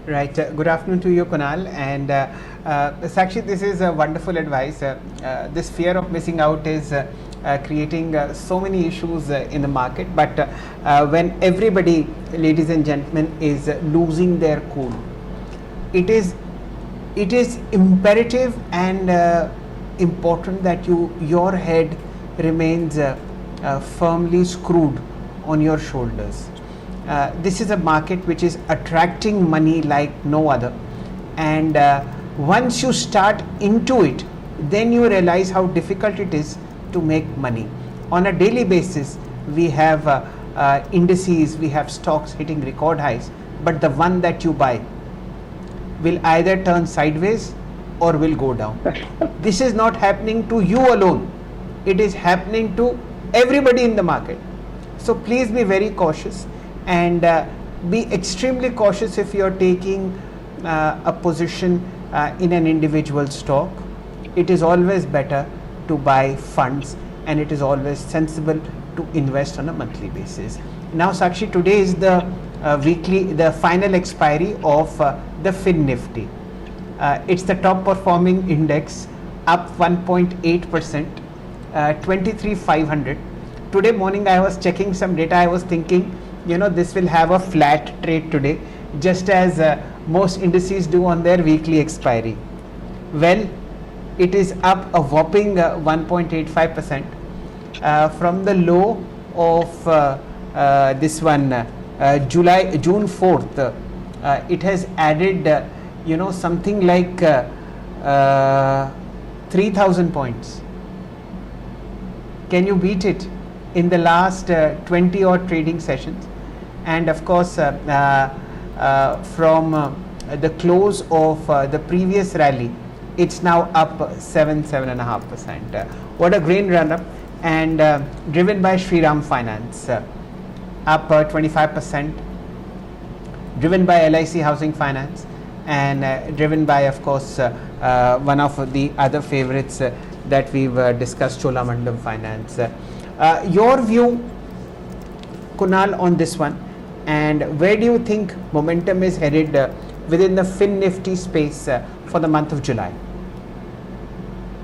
Right. Good afternoon to you, Kunal. And Sakshi, this is a wonderful advice. This fear of missing out is creating so many issues in the market. But when everybody, ladies and gentlemen, is losing their cool, it is imperative and important that your head remains firmly screwed on your shoulders. This is a market which is attracting money like no other, and once you start into it, then you realize how difficult it is to make money. On a daily basis, we have indices, we have stocks hitting record highs, but the one that you buy will either turn sideways or will go down. This is not happening to you alone, it is happening to everybody in the market. So please be very cautious, and be extremely cautious if you are taking a position in an individual stock. It is always better to buy funds, and it is always sensible to invest on a monthly basis. Now, Sakshi, today is the final expiry of the Fin Nifty. It's the top performing index, up 1.8%, 23,500. Today morning I was checking some data. I was thinking, this will have a flat trade today, just as most indices do on their weekly expiry. Well, it is up a whopping 1.85% from the low of this one June 4th. It has added something like 3,000 points. Can you beat it in the last 20 odd trading sessions? And of course, from the close of the previous rally, it's now up 7.5%. What a great run up, and driven by Shriram Finance, up 25%, driven by LIC Housing Finance, and driven by, of course, one of the other favorites that we've discussed, Cholamandalam Finance. Your view, Kunal, on this one, and where do you think momentum is headed within the Fin Nifty space for the month of July?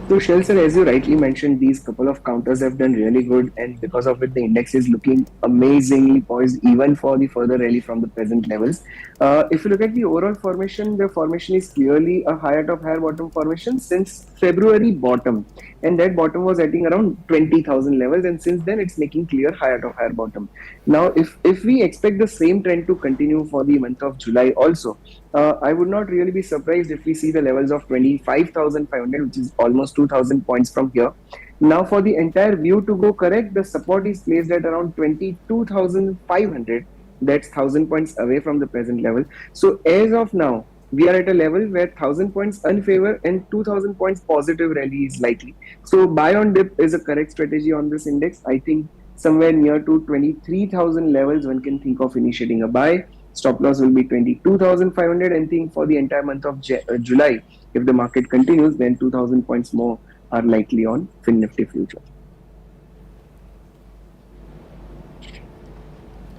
So, Shell sir, as you rightly mentioned, these couple of counters have done really good, and because of it, the index is looking amazingly poised even for the further rally from the present levels. If you look at the overall formation, the formation is clearly a higher top, higher bottom formation since February bottom, and that bottom was at around 20,000 levels, and since then it's making clear higher top, higher bottom. Now, if we expect the same trend to continue for the month of July also, I would not really be surprised if we see the levels of 25,500, which is almost 2,000 points from here. Now, for the entire view to go correct, the support is placed at around 22,500. That's 1,000 points away from the present level. So, as of now, we are at a level where 1,000 points unfavor and 2,000 points positive rally is likely. So, buy on dip is a correct strategy on this index. I think somewhere near to 23,000 levels, one can think of initiating a buy. Stop loss will be 22,500, and think for the entire month of July, if the market continues, then 2,000 points more are likely on Fin Nifty future.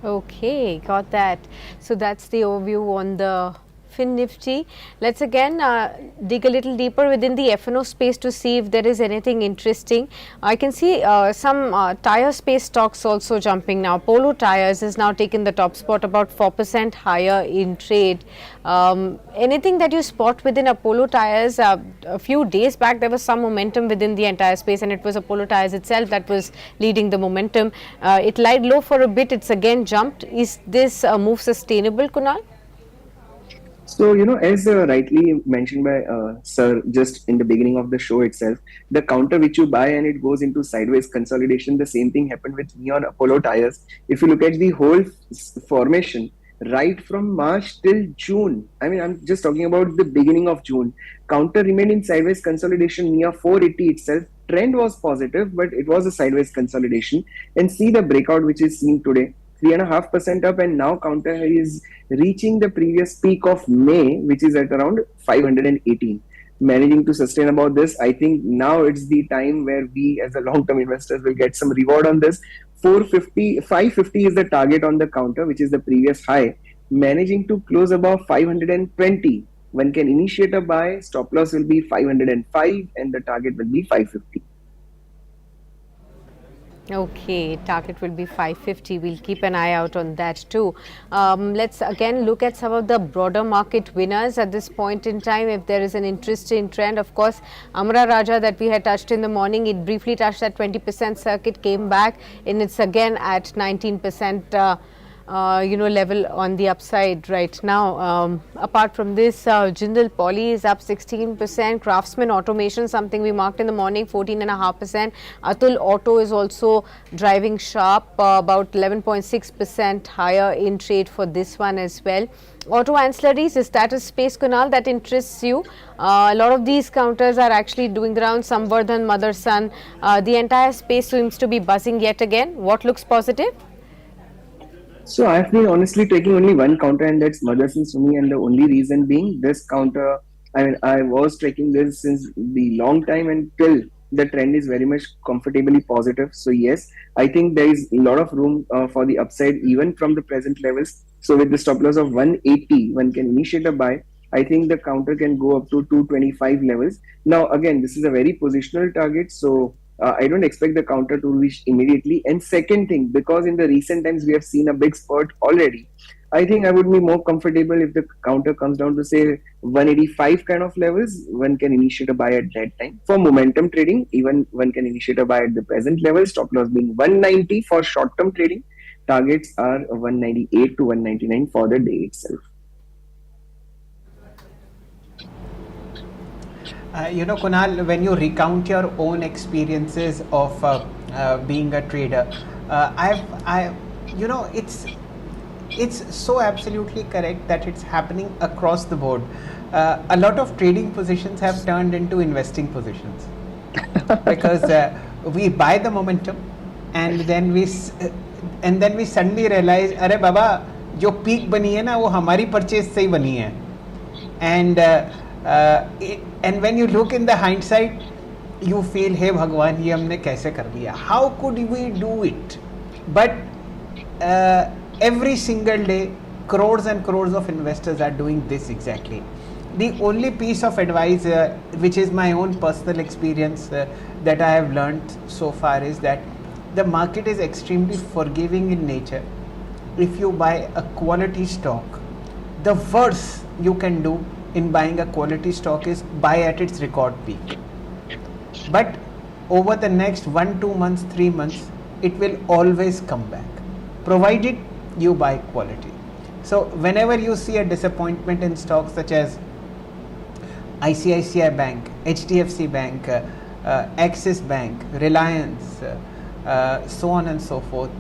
Okay, got that. So that's the overview on the Fin Nifty. Let's again dig a little deeper within the F&O space to see if there is anything interesting. I can see some tire space stocks also jumping now. Polo Tires has now taken the top spot, about 4% higher in trade. Anything that you spot within Apollo Tires? A few days back there was some momentum within the entire space, and it was Apollo Tires itself that was leading the momentum. It lied low for a bit, it's again jumped. Is this move sustainable, Kunal? So, as rightly mentioned by Sir just in the beginning of the show itself, the counter which you buy and it goes into sideways consolidation, the same thing happened with me on Apollo Tires. If you look at the whole formation, right from March till June, I mean, I'm just talking about the beginning of June, counter remained in sideways consolidation near 480 itself. Trend was positive, but it was a sideways consolidation. And see the breakout which is seen today. 3.5% up, and now counter is reaching the previous peak of May, which is at around 518. Managing to sustain about this, I think now it's the time where we as a long-term investors will get some reward on this. 550 is the target on the counter, which is the previous high. Managing to close above 520, one can initiate a buy. Stop loss will be 505, and the target will be 550. Okay, target will be 550. We'll keep an eye out on that too. Let's again look at some of the broader market winners at this point in time. If there is an interesting trend, of course, Amara Raja that we had touched in the morning, it briefly touched that 20% circuit, came back, and it's again at 19%. Level on the upside right now. Apart from this, Jindal Poly is up 16%. Craftsman Automation, something we marked in the morning, 14.5%. Atul Auto is also driving sharp, about 11.6% higher in trade for this one as well. Auto ancillaries, is that a space, Kunal, that interests you? A lot of these counters are actually doing the round. Samvardhan, Motherson, the entire space seems to be buzzing yet again. What looks positive? So I've been honestly taking only one counter, and that's Motherson Sumi, and the only reason being this counter, I was taking this since the long time, and till the trend is very much comfortably positive. So yes, I think there is a lot of room for the upside even from the present levels. So with the stop loss of 180, one can initiate a buy. I think the counter can go up to 225 levels. Now again, this is a very positional target, so I don't expect the counter to reach immediately. And second thing, because in the recent times we have seen a big spurt already, I think I would be more comfortable if the counter comes down to say 185 kind of levels. One can initiate a buy at that time. For momentum trading, even one can initiate a buy at the present level. Stop loss being 190 for short-term trading. Targets are 198 to 199 for the day itself. Kunal, when you recount your own experiences of being a trader, it's so absolutely correct that it's happening across the board. a lot of trading positions have turned into investing positions because we buy the momentum and then we suddenly realize, अरे बाबा जो peak बनी है ना वो हमारी purchase से ही बनी है, and when you look in the hindsight you feel, hey भगवान ये हमने कैसे कर लिया, how could we do it? But every single day crores and crores of investors are doing this exactly. The only piece of advice which is my own personal experience that I have learned so far is that the market is extremely forgiving in nature. If you buy a quality stock, the worst you can do in buying a quality stock is buy at its record peak. But over the next 1-2 months, 3 months, it will always come back, provided you buy quality. So whenever you see a disappointment in stocks such as ICICI Bank, HDFC Bank, Axis Bank, Reliance, so on and so forth,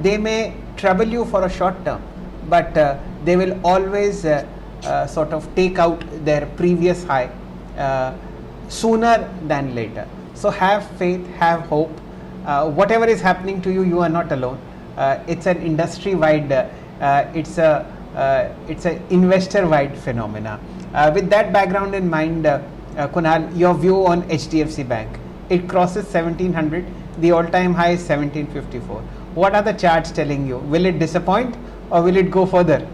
they may trouble you for a short term, but they will always sort of take out their previous high sooner than later. So have faith, have hope. Whatever is happening to you, you are not alone. It's an industry-wide, it's an investor-wide phenomena. With that background in mind, Kunal, your view on HDFC Bank. It crosses 1700, the all-time high is 1754. What are the charts telling you? Will it disappoint or will it go further?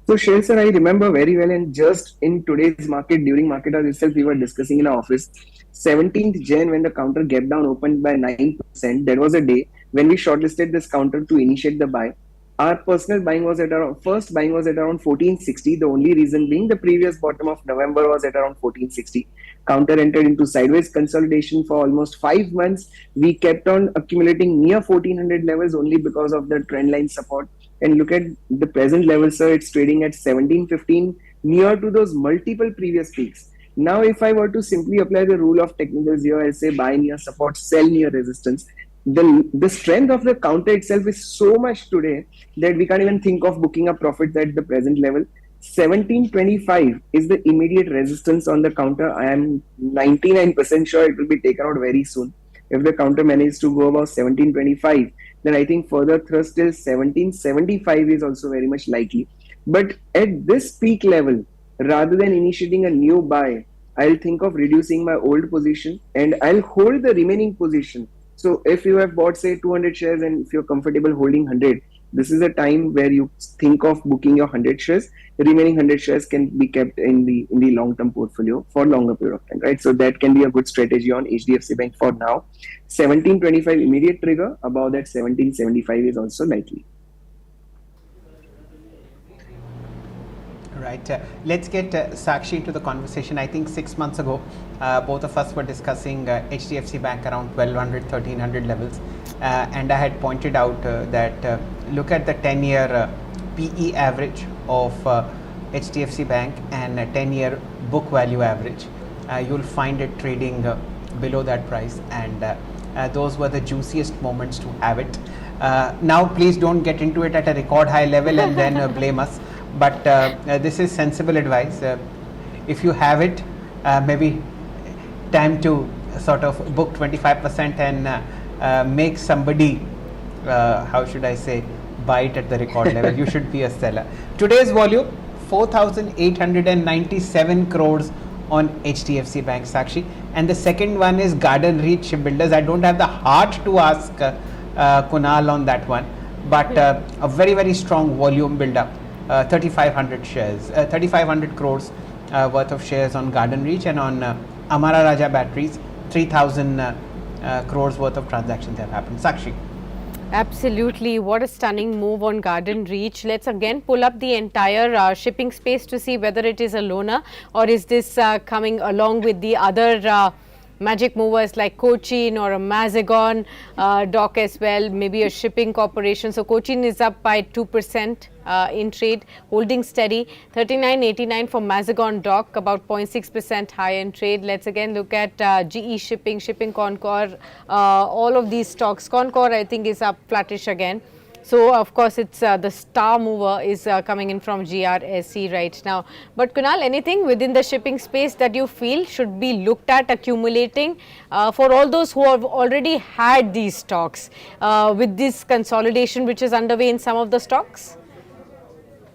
So, Shel sir, I remember very well, and just in today's market, during market hours itself, we were discussing in our office, 17th Jan, when the counter gap down opened by 9%, that was a day when we shortlisted this counter to initiate the buy. Our personal buying was at around, first buying was at around 1460. The only reason being the previous bottom of November was at around 1460. Counter entered into sideways consolidation for almost 5 months. We kept on accumulating near 1400 levels only because of the trend line support. And look at the present level, sir, it's trading at 1715, near to those multiple previous peaks. Now, if I were to simply apply the rule of technicals here, I'll say buy near support, sell near resistance. The strength of the counter itself is so much today that we can't even think of booking a profit at the present level. 1725 is the immediate resistance on the counter. I am 99% sure it will be taken out very soon. If the counter manages to go above 1725, then I think further thrust till 1775 is also very much likely. But at this peak level, rather than initiating a new buy, I'll think of reducing my old position and I'll hold the remaining position. So if you have bought, say, 200 shares and if you're comfortable holding 100, this is a time where you think of booking your 100 shares. The remaining 100 shares can be kept in the long-term portfolio for longer period of time, right? So that can be a good strategy on HDFC Bank for now. 1725 immediate trigger, above that 1775 is also likely. Right. Let's get Sakshi into the conversation. I think 6 months ago, both of us were discussing HDFC Bank around 1200, 1300 levels. And I had pointed out that look at the 10-year PE average of HDFC Bank and 10-year book value average. You'll find it trading below that price. And those were the juiciest moments to have it. Now, please don't get into it at a record high level and then blame us. But this is sensible advice. If you have it, maybe time to sort of book 25% and make somebody, how should I say, buy it at the record level. You should be a seller. Today's volume, 4,897 crores on HDFC Bank, Sakshi. And the second one is Garden Reach Shipbuilders. I don't have the heart to ask Kunal on that one, but a very, very strong volume build-up. 3,500 shares, 3,500 crores worth of shares on Garden Reach, and on Amara Raja Batteries, 3,000 crores worth of transactions have happened. Sakshi. Absolutely. What a stunning move on Garden Reach. Let's again pull up the entire shipping space to see whether it is a loner or is this coming along with the other magic movers like Cochin or a Mazagon dock as well, maybe a shipping corporation. So Cochin is up by 2% in trade, holding steady. 39.89 for Mazagon dock, about 0.6% higher in trade. Let's again look at GE Shipping, Shipping Concor, all of these stocks. Concor I think is up flattish again. So, of course, it's the star mover is coming in from GRSE right now. But Kunal, anything within the shipping space that you feel should be looked at accumulating for all those who have already had these stocks with this consolidation which is underway in some of the stocks?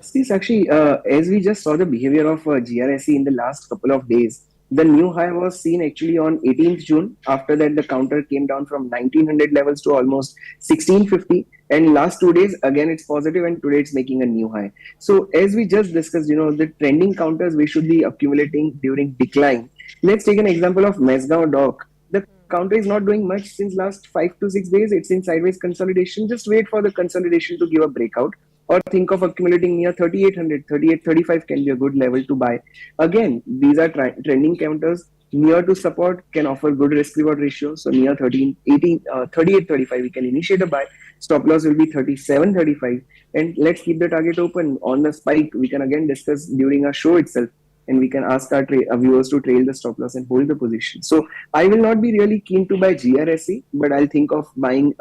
See, Sakshi, as we just saw the behavior of GRSE in the last couple of days, the new high was seen actually on 18th June. After that, the counter came down from 1900 levels to almost 1650. And last 2 days, again, it's positive, and today it's making a new high. So, as we just discussed, the trending counters we should be accumulating during decline. Let's take an example of Mesgaon Dock. The counter is not doing much since last 5 to 6 days. It's in sideways consolidation. Just wait for the consolidation to give a breakout, or think of accumulating near 3800, 3835 can be a good level to buy. Again, these are trending counters near to support, can offer good risk reward ratio. So near 3835 we can initiate a buy. Stop loss will be 3735, and let's keep the target open. On the spike, we can again discuss during our show itself, and we can ask our viewers to trail the stop loss and hold the position. So I will not be really keen to buy GRSE, but I'll think of buying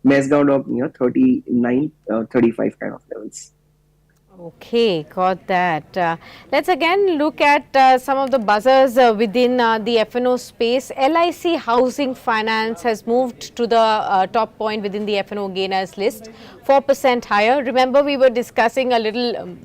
Mesgaon Dock near 39, 35 kind of levels. Okay, got that. Let's again look at some of the buzzers within the F&O space. LIC Housing Finance has moved to the top point within the F&O gainers list, 4% higher. Remember, we were discussing a little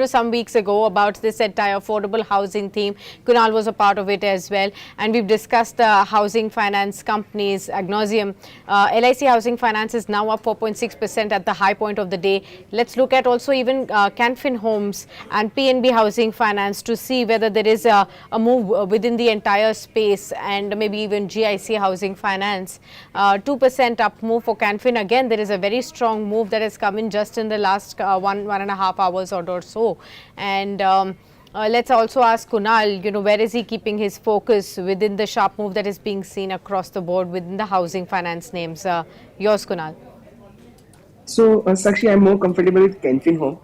some weeks ago about this entire affordable housing theme. Kunal was a part of it as well, and we've discussed the housing finance companies ad nauseum. LIC Housing Finance is now up 4.6% at the high point of the day. Let's look at also even Canfin Homes and PNB Housing Finance to see whether there is a move within the entire space, and maybe even GIC Housing Finance. 2% up move for Canfin. Again, there is a very strong move that has come in just in the last 1.5 hours or so. And let's also ask Kunal, where is he keeping his focus within the sharp move that is being seen across the board within the housing finance names? Yours, Kunal. So, Sakshi, I'm more comfortable with Canfin Home.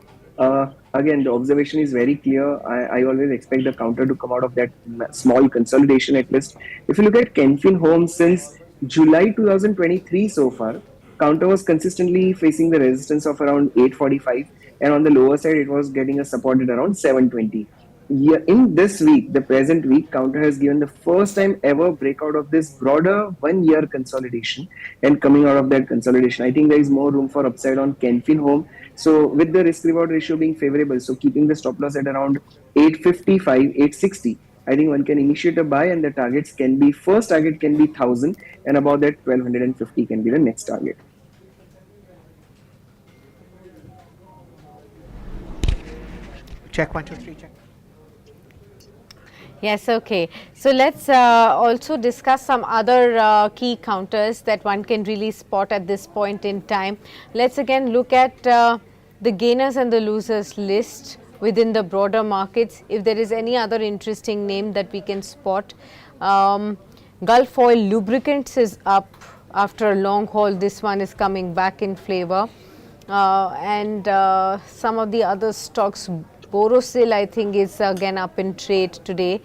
Again, the observation is very clear. I always expect the counter to come out of that small consolidation at least. If you look at Canfin Home since July 2023 so far, counter was consistently facing the resistance of around 845, and on the lower side it was getting a support at around 720. In this week, the present week, counter has given the first time ever breakout of this broader 1 year consolidation, and coming out of that consolidation, I think there is more room for upside on Canfin Home. So with the risk reward ratio being favorable, so keeping the stop loss at around 855, 860, I think one can initiate a buy, and the targets can be, first target can be 1000, and about that 1250 can be the next target. Check 1, 2, 3, check. Yes, okay. So let's also discuss some other key counters that one can really spot at this point in time. Let's again look at the gainers and the losers list within the broader markets. If there is any other interesting name that we can spot, Gulf Oil Lubricants is up after a long haul. This one is coming back in flavor, and some of the other stocks. Borosil, I think, is again up in trade today.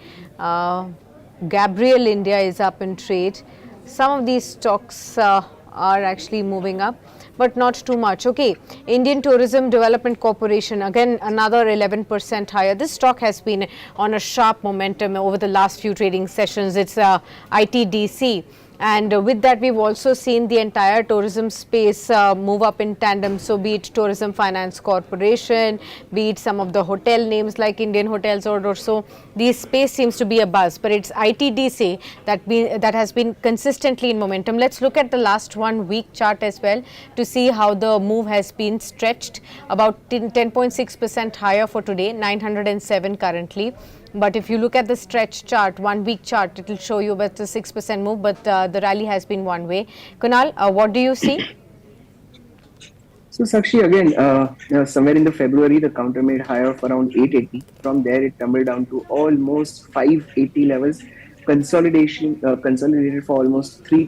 Gabriel India is up in trade. Some of these stocks are actually moving up, but not too much. Okay, Indian Tourism Development Corporation, again another 11% higher. This stock has been on a sharp momentum over the last few trading sessions. It's ITDC. And with that, we've also seen the entire tourism space move up in tandem. So be it Tourism Finance Corporation, be it some of the hotel names like Indian Hotels or so, the space seems to be a buzz. But it's ITDC that has been consistently in momentum. Let's look at the last 1 week chart as well to see how the move has been stretched. About 10.6% higher for today, 907 currently. But if you look at the stretch chart, 1 week chart, it will show you about the 6% move, but the rally has been one way. Kunal, what do you see? So Sakshi, again, somewhere in the February, the counter made higher of around 880. From there, it tumbled down to almost 580 levels. Consolidated for almost 3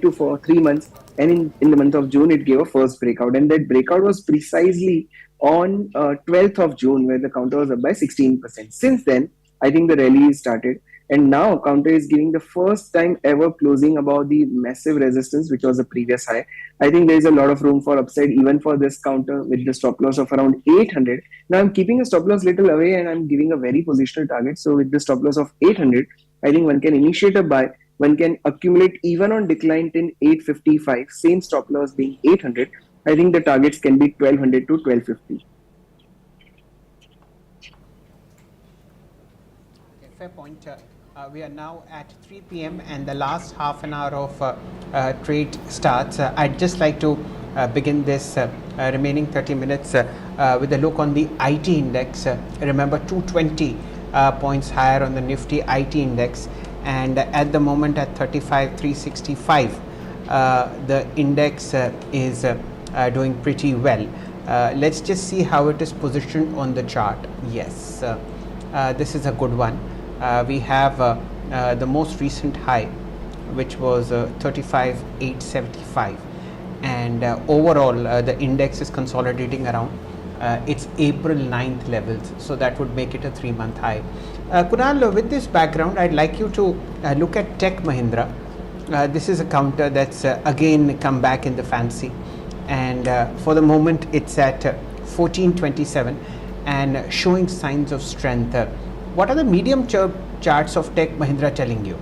months. And in the month of June, it gave a first breakout. And that breakout was precisely on 12th of June, where the counter was up by 16%. Since then, I think the rally started. And now counter is giving the first time ever closing above the massive resistance, which was the previous high. I think there is a lot of room for upside even for this counter with the stop loss of around 800. Now I'm keeping a stop loss little away and I'm giving a very positional target. So with the stop loss of 800, I think one can initiate a buy. One can accumulate even on decline till 855, same stop loss being 800. I think the targets can be 1200 to 1250. Fair point. We are now at 3 p.m. and the last half an hour of trade starts. I'd just like to begin this remaining 30 minutes with a look on the IT index. Remember, 220 points higher on the Nifty IT index, and at the moment at 35,365, the index is doing pretty well. Let's just see how it is positioned on the chart. Yes, this is a good one. We have the most recent high, which was 35,875, and overall the index is consolidating around its April 9th levels, so that would make it a 3-month high. Kunal, with this background, I'd like you to look at Tech Mahindra. This is a counter that's again come back in the fancy, and for the moment it's at 1427 and showing signs of strength. What are the medium charts of Tech Mahindra telling you?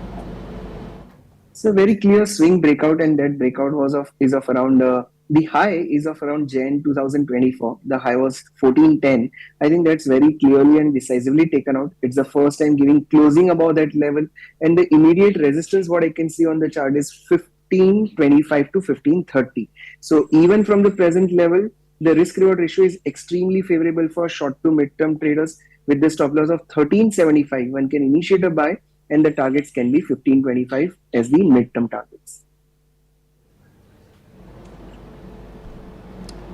It's a very clear swing breakout, and that breakout is of around the high is of around Jan 2024. The high was 1410. I think that's very clearly and decisively taken out. It's the first time giving closing above that level, and the immediate resistance what I can see on the chart is 1525 to 1530. So even from the present level, the risk reward ratio is extremely favorable for short to mid-term traders. With the stop loss of 1375, one can initiate a buy, and the targets can be 1525 as the mid-term targets.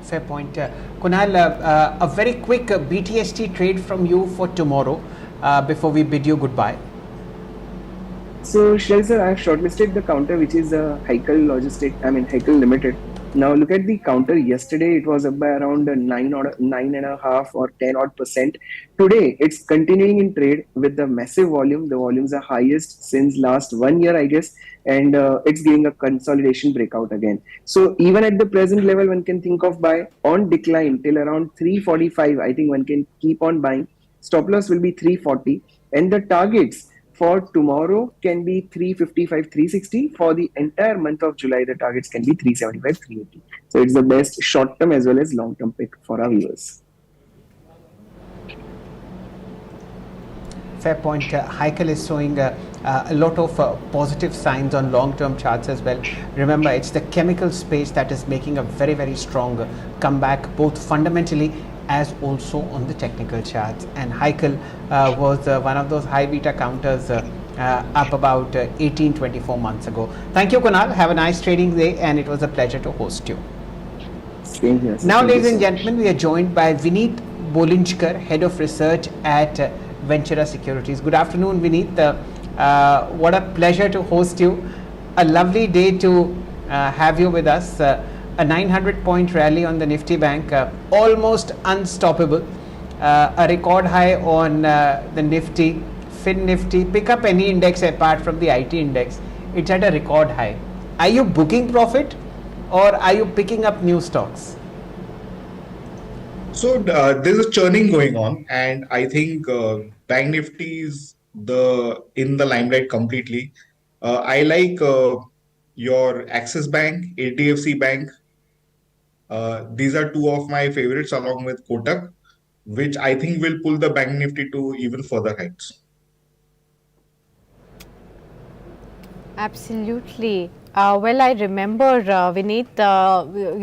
Fair point. Kunal, a very quick BTST trade from you for tomorrow before we bid you goodbye. So, Shell sir, I have shortlisted the counter, which is Heikel Limited. Now look at the counter. Yesterday it was up by around 9.5 or 10% odd. Today it's continuing in trade with the massive volume. The volumes are highest since last 1 year, I guess, and it's giving a consolidation breakout again. So even at the present level, one can think of buy on decline till around 345. I think one can keep on buying. Stop loss will be 340, and the targets for tomorrow can be 355, 360. For the entire month of July, the targets can be 375, 380. So it's the best short-term as well as long-term pick for our viewers. Fair point. Heikel is showing a lot of positive signs on long-term charts as well. Remember, it's the chemical space that is making a very, very strong comeback, both fundamentally as also on the technical charts. And Heikel was one of those high beta counters up about 18-24 months ago. Thank you, Kunal. Have a nice trading day, and it was a pleasure to host you. Same here. Now, ladies and gentlemen, we are joined by Vineet Bolinchkar, Head of Research at Ventura Securities. Good afternoon, Vineet. What a pleasure to host you. A lovely day to have you with us. A 900-point rally on the Nifty Bank, almost unstoppable. A record high on the Nifty, Fin Nifty. Pick up any index apart from the IT index, it's at a record high. Are you booking profit, or are you picking up new stocks? So there's a churning going on, and I think Bank Nifty is in the limelight completely. I like your Axis Bank, HDFC Bank. These are two of my favorites, along with Kotak, which I think will pull the Bank Nifty to even further heights. Absolutely. Well, I remember, Vineet,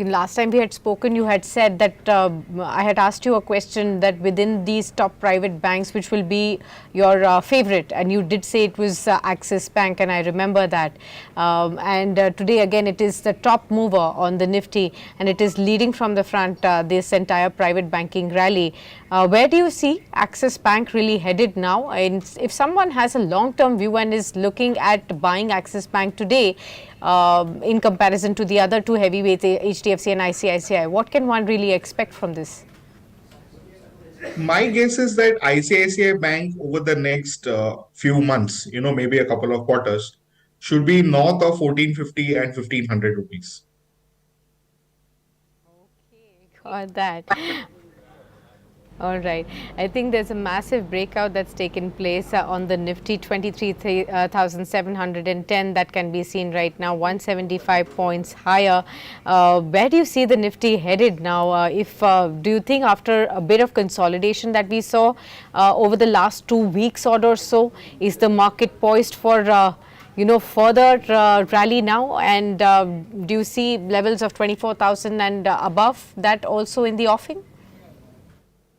last time we had spoken, you had said that I had asked you a question that within these top private banks, which will be your favorite, and you did say it was Axis Bank, and I remember that. And today again, it is the top mover on the Nifty, and it is leading from the front this entire private banking rally. Where do you see Axis Bank really headed now? And if someone has a long-term view and is looking at buying Axis Bank today, in comparison to the other two heavyweights, HDFC and ICICI, what can one really expect from this? My guess is that ICICI Bank over the next few months, maybe a couple of quarters, should be north of 1450 and 1500 rupees. Got that. All right. I think there's a massive breakout that's taken place on the Nifty 23,710 that can be seen right now, 175 points higher. Where do you see the Nifty headed now? Do you think after a bit of consolidation that we saw over the last 2 weeks or so, is the market poised for further rally now? And do you see levels of 24,000 and above that also in the offing?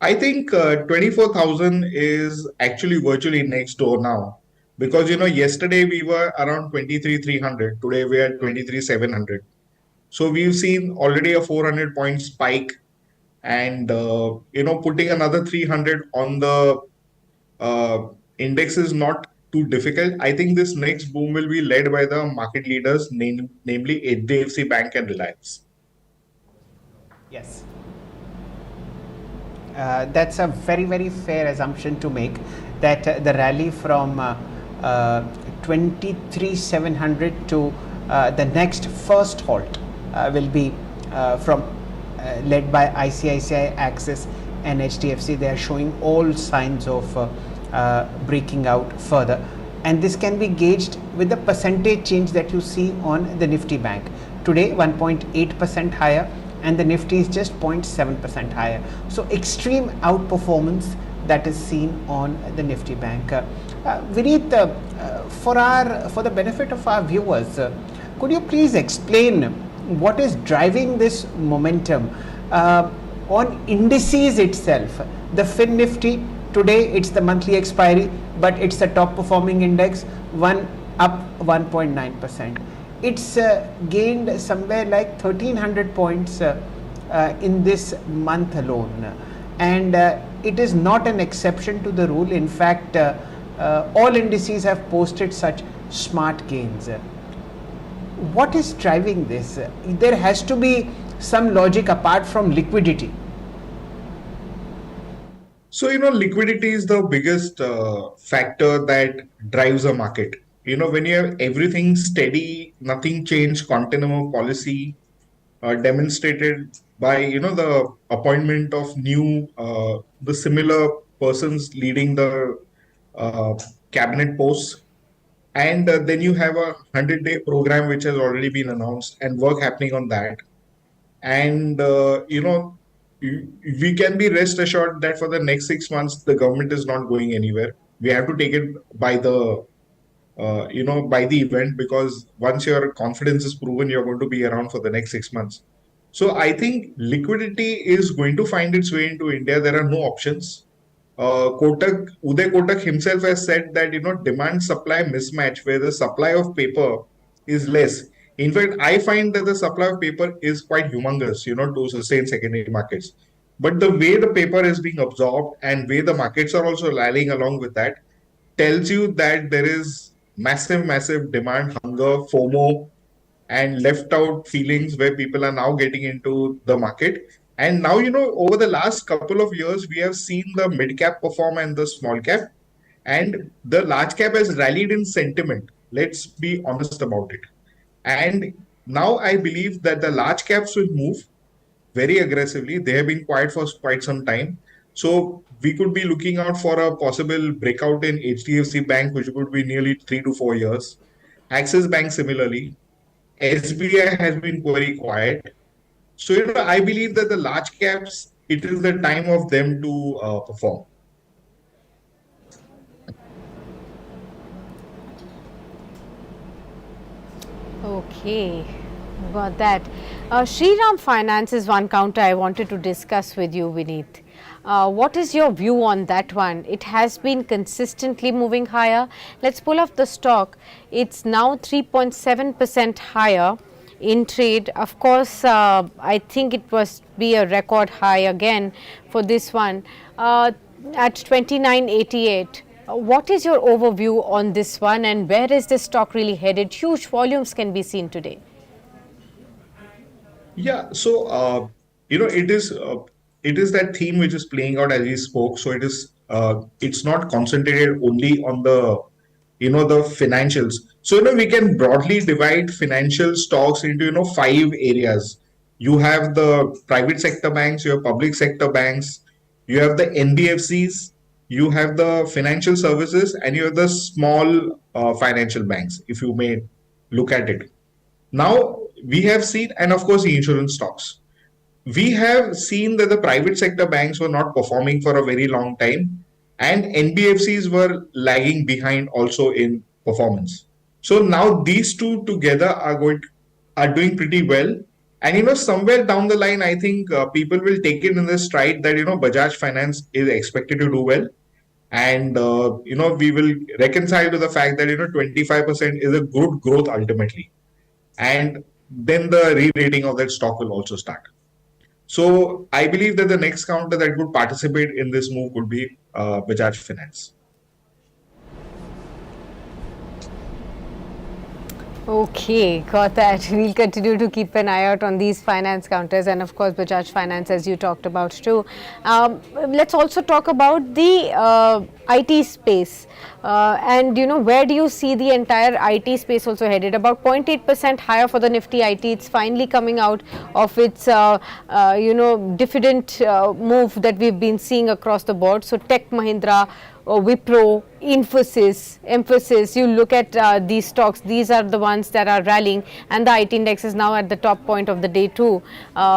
I think 24,000 is actually virtually next door now because yesterday we were around 23,300. Today we are 23,700. So we've seen already a 400 point spike, and putting another 300 on the index is not too difficult. I think this next boom will be led by the market leaders, namely HDFC Bank and Reliance. Yes. That's a very, very fair assumption to make, that the rally from 23,700 to the next first halt will be led by ICICI, Axis and HDFC. They are showing all signs of breaking out further, and this can be gauged with the percentage change that you see on the Nifty Bank. Today 1.8% higher, and the Nifty is just 0.7% higher. So extreme outperformance that is seen on the Nifty Bank. Vineet, for the benefit of our viewers, could you please explain what is driving this momentum on indices itself? The Fin Nifty, today it's the monthly expiry, but it's the top performing index, up 1.9%. It's gained somewhere like 1300 points in this month alone, and it is not an exception to the rule. In fact, all indices have posted such smart gains. What is driving this? There has to be some logic apart from liquidity. So, liquidity is the biggest factor that drives a market. When you have everything steady, nothing changed, continuum of policy demonstrated by, the appointment of the similar persons leading the cabinet posts. And then you have a 100-day program which has already been announced and work happening on that. And, we can be rest assured that for the next 6 months, the government is not going anywhere. We have to take it by the event, because once your confidence is proven, you're going to be around for the next 6 months. So I think liquidity is going to find its way into India. There are no options. Uday Kotak himself has said that, demand supply mismatch, where the supply of paper is less. In fact, I find that the supply of paper is quite humongous, to sustain secondary markets. But the way the paper is being absorbed and way the markets are also rallying along with that tells you that there is massive demand, hunger, FOMO, and left out feelings where people are now getting into the market. And now, over the last couple of years, we have seen the mid cap perform and the small cap, and the large cap has rallied in sentiment. Let's be honest about it. And now I believe that the large caps will move very aggressively. They have been quiet for quite some time. So we could be looking out for a possible breakout in HDFC Bank, which would be nearly 3 to 4 years. Axis Bank similarly. SBI has been very quiet. So I believe that the large caps, it is the time of them to perform. Okay, got that. Shriram Finance is one counter I wanted to discuss with you, Vineet. What is your view on that one? It has been consistently moving higher. Let's pull off the stock. It's now 3.7% higher in trade. Of course, I think it must be a record high again for this one at 29.88. What is your overview on this one, and where is this stock really headed? Huge volumes can be seen today. Yeah, so, it is it is that theme which is playing out as we spoke. So it's not concentrated only on the financials. So we can broadly divide financial stocks into 5 areas. You have the private sector banks, you have public sector banks, you have the NBFCs, you have the financial services, and you have the small financial banks, if you may look at it. Now we have seen, and of course the insurance stocks, we have seen that the private sector banks were not performing for a very long time, and NBFCs were lagging behind also in performance. So now these two together are doing pretty well. And somewhere down the line, I think people will take it in the stride that Bajaj Finance is expected to do well, and we will reconcile to the fact that 25% is a good growth ultimately, and then the re-rating of that stock will also start. So I believe that the next counter that would participate in this move would be Bajaj Finance. Okay, got that. We'll continue to keep an eye out on these finance counters and of course Bajaj Finance, as you talked about too. Let's also talk about the IT space. And where do you see the entire IT space also headed? About 0.8% higher for the Nifty IT. It's finally coming out of its diffident move that we've been seeing across the board. So Tech Mahindra, Wipro, Emphasis, you look at these stocks, these are the ones that are rallying, and the IT index is now at the top point of the day too,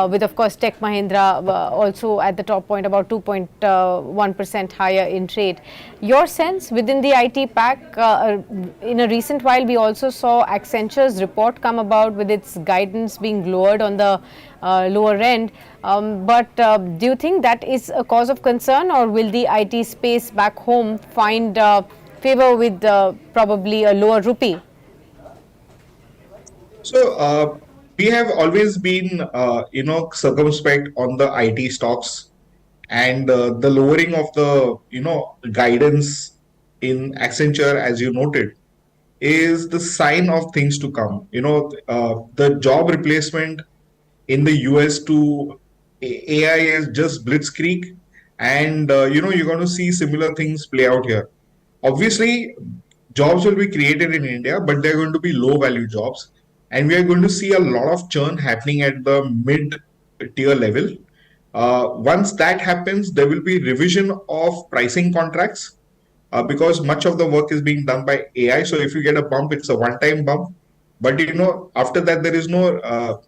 with of course Tech Mahindra also at the top point, about 2.1% higher in trade. Your sense within the IT pack, in a recent while we also saw Accenture's report come about with its guidance being lowered on the lower end, but do you think that is a cause of concern, or will the IT space back home find favor with probably a lower rupee? So we have always been circumspect on the IT stocks, and the lowering of the guidance in Accenture, as you noted, is the sign of things to come. The job replacement in the US to AI is just blitzkrieg, and you're going to see similar things play out here. Obviously, jobs will be created in India, but they're going to be low value jobs, and we are going to see a lot of churn happening at the mid tier level. Once that happens, there will be revision of pricing contracts because much of the work is being done by AI. So if you get a bump, it's a one-time bump, but after that there is no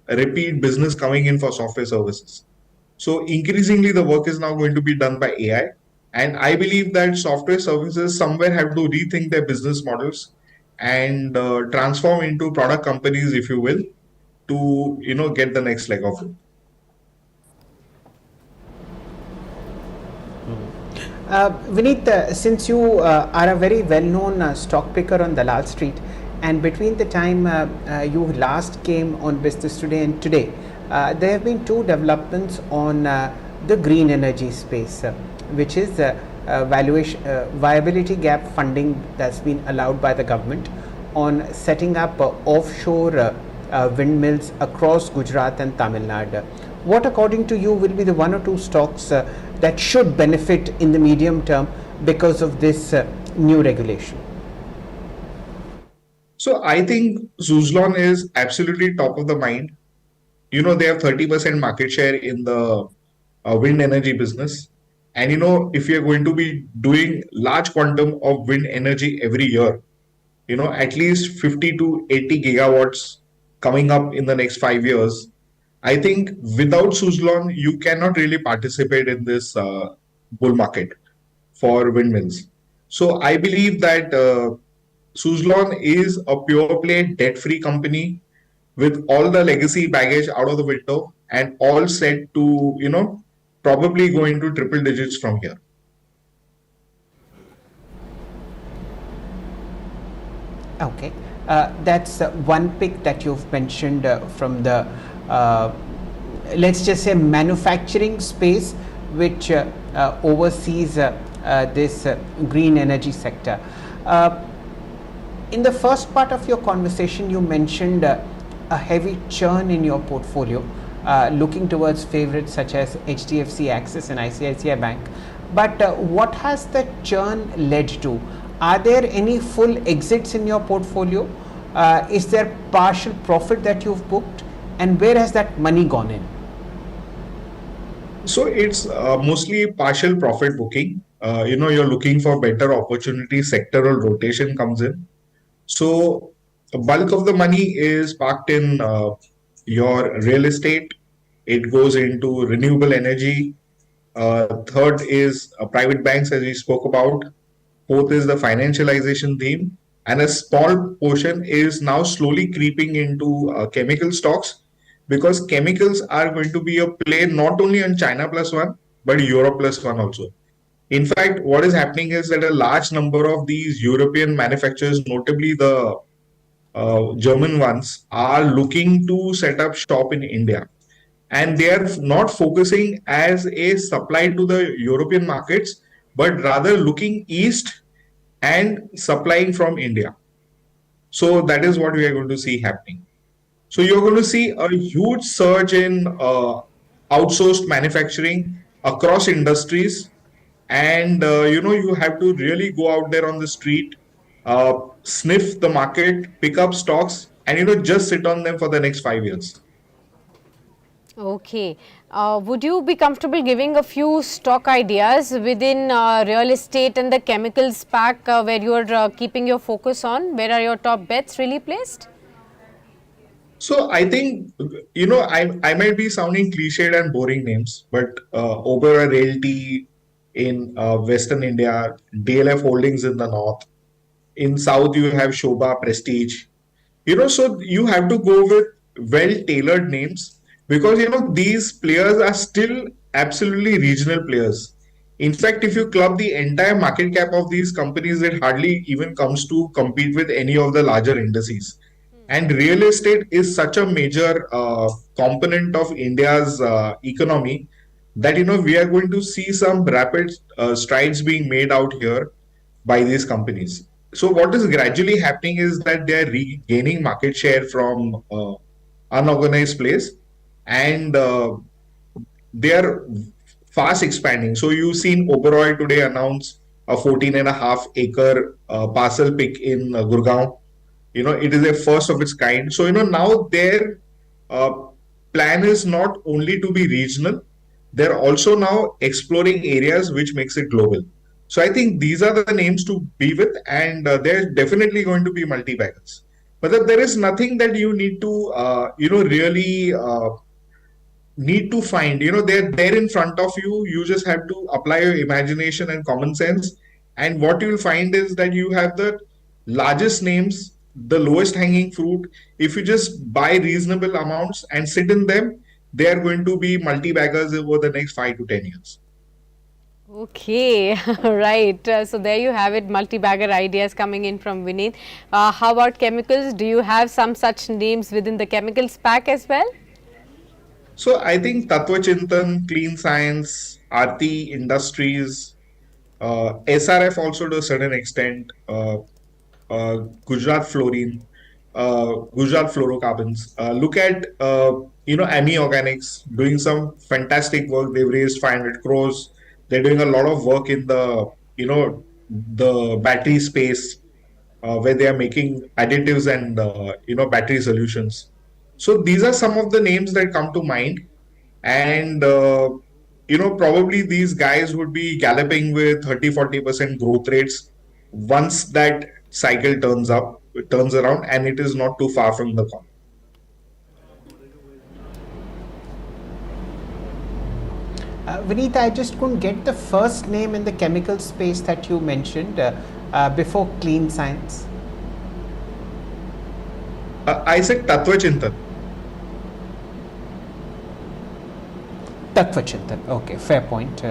repeat business coming in for software services. So increasingly the work is now going to be done by AI, and I believe that software services somewhere have to rethink their business models and transform into product companies, if you will, to get the next leg of it. Vineet, since you are a very well-known stock picker on Dalal Street, and between the time you last came on Business Today and today, there have been two developments on the green energy space, which is viability gap funding that's been allowed by the government on setting up offshore windmills across Gujarat and Tamil Nadu. What, according to you, will be the one or two stocks that should benefit in the medium term because of this new regulation? So I think Suzlon is absolutely top of the mind. They have 30% market share in the wind energy business. And if you're going to be doing large quantum of wind energy every year, at least 50 to 80 gigawatts coming up in the next 5 years, I think without Suzlon, you cannot really participate in this bull market for windmills. So I believe that Suzlon is a pure play debt-free company with all the legacy baggage out of the window and all set to, probably go into triple digits from here. Okay, that's one pick that you've mentioned from the let's just say manufacturing space, which oversees this green energy sector. In the first part of your conversation, you mentioned a heavy churn in your portfolio. looking towards favorites such as HDFC, Axis and ICICI Bank. But what has the churn led to? Are there any full exits in your portfolio? Is there partial profit that you've booked? And where has that money gone in? So it's mostly partial profit booking. You're looking for better opportunities, sectoral rotation comes in. So a bulk of the money is parked in your real estate. It goes into renewable energy. Third is private banks, as we spoke about. Fourth is the financialization theme. And a small portion is now slowly creeping into chemical stocks, because chemicals are going to be a play not only on China plus one, but Europe plus one also. In fact, what is happening is that a large number of these European manufacturers, notably the German ones, are looking to set up shop in India. And they are not focusing as a supply to the European markets, but rather looking east and supplying from India. So that is what we are going to see happening. So you're going to see a huge surge in outsourced manufacturing across industries. And, you have to really go out there on the street, sniff the market, pick up stocks, and, just sit on them for the next 5 years. Okay. Would you be comfortable giving a few stock ideas within real estate and the chemicals pack where you are keeping your focus on? Where are your top bets really placed? So I think, I might be sounding cliched and boring names, but Oberoi Realty in Western India, DLF Holdings in the North. In South, you have Shobha Prestige. So you have to go with well-tailored names, because, these players are still absolutely regional players. In fact, if you club the entire market cap of these companies, it hardly even comes to compete with any of the larger indices. And real estate is such a major component of India's economy that, we are going to see some rapid strides being made out here by these companies. So what is gradually happening is that they are regaining market share from unorganized players, and they are fast expanding. So you've seen Oberoi today announce a 14.5-acre parcel pick in Gurgaon. It is a first of its kind. So, now their plan is not only to be regional, they're also now exploring areas which makes it global. So I think these are the names to be with, and they're definitely going to be multi-baggers. But there is nothing that you need to, really need to find. They're there in front of you. You just have to apply your imagination and common sense. And what you'll find is that you have the largest names, the lowest hanging fruit. If you just buy reasonable amounts and sit in them, they are going to be multi-baggers over the next 5 to 10 years. Okay, right. So there you have it, multi-bagger ideas coming in from Vineet. How about chemicals? Do you have some such names within the chemicals pack as well? So I think Tattva Chintan, Clean Science, Aarti Industries, SRF also to a certain extent, Gujarat Fluorine, Gujarat Fluorocarbons. Look at, AMI Organics doing some fantastic work. They've raised 500 crores. They're doing a lot of work in the, the battery space, where they are making additives and, battery solutions. So these are some of the names that come to mind. And, probably these guys would be galloping with 30-40% growth rates once that cycle turns around, and it is not too far from the corner. Vineet, I just couldn't get the first name in the chemical space that you mentioned before Clean Science. I said Tattva Chintan. Tattva Chintan. Okay, fair point.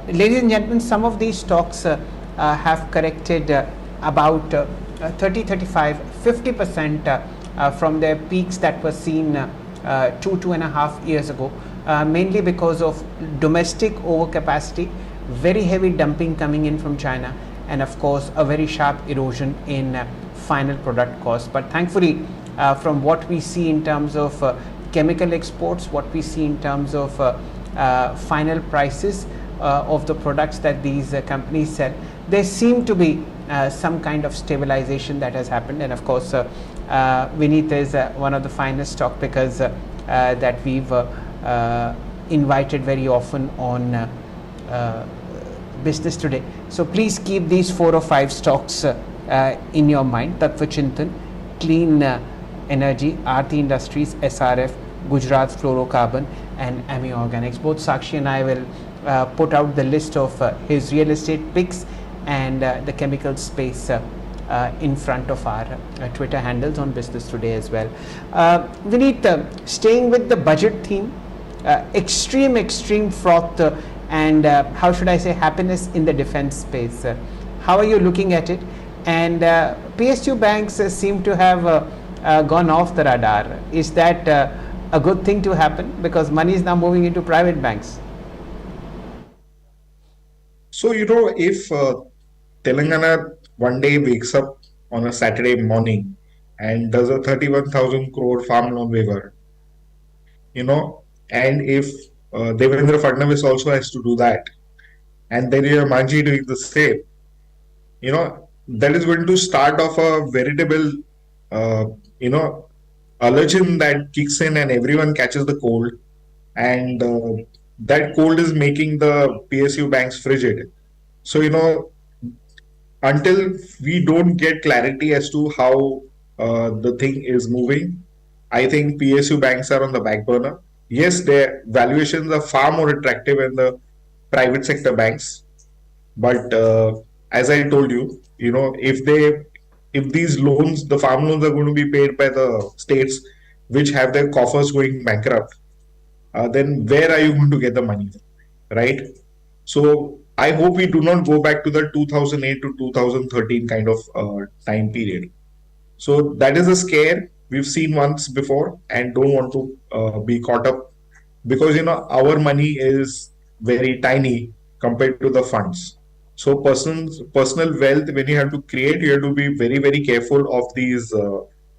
Ladies and gentlemen, some of these stocks have corrected about 30, 35, 50% from their peaks that were seen 2.5 years ago, mainly because of domestic overcapacity, very heavy dumping coming in from China, and of course a very sharp erosion in final product cost. But thankfully, from what we see in terms of chemical exports, what we see in terms of final prices of the products that these companies sell, there seem to be some kind of stabilization that has happened. And of course, Vineet is one of the finest stock pickers that we've invited very often on Business Today. So please keep these 4 or 5 stocks in your mind: Tattva Chintan, Clean Energy, Aarti Industries, SRF, Gujarat Fluorocarbon, and AMI Organics. Both Sakshi and I will put out the list of his real estate picks and the chemical space in front of our Twitter handles on Business Today as well. Vineet, staying with the budget theme, extreme froth and how should I say, happiness in the defense space. How are you looking at it? And PSU banks seem to have gone off the radar. Is that a good thing to happen, because money is now moving into private banks? So, if Telangana one day wakes up on a Saturday morning and does a 31,000 crore farm loan waiver, and if Devendra Fadnavis also has to do that, and then you have Manji doing the same, that is going to start off a veritable, allergen that kicks in and everyone catches the cold. And that cold is making the PSU banks frigid. So, until we don't get clarity as to how the thing is moving, I think PSU banks are on the back burner. Yes, their valuations are far more attractive in the private sector banks. But as I told you, if these loans, the farm loans, are going to be paid by the states which have their coffers going bankrupt, then where are you going to get the money, right? So I hope we do not go back to the 2008 to 2013 kind of time period. So that is a scare we've seen once before and don't want to be caught up, because our money is very tiny compared to the funds. So personal wealth, when you have to create, you have to be very, very careful of these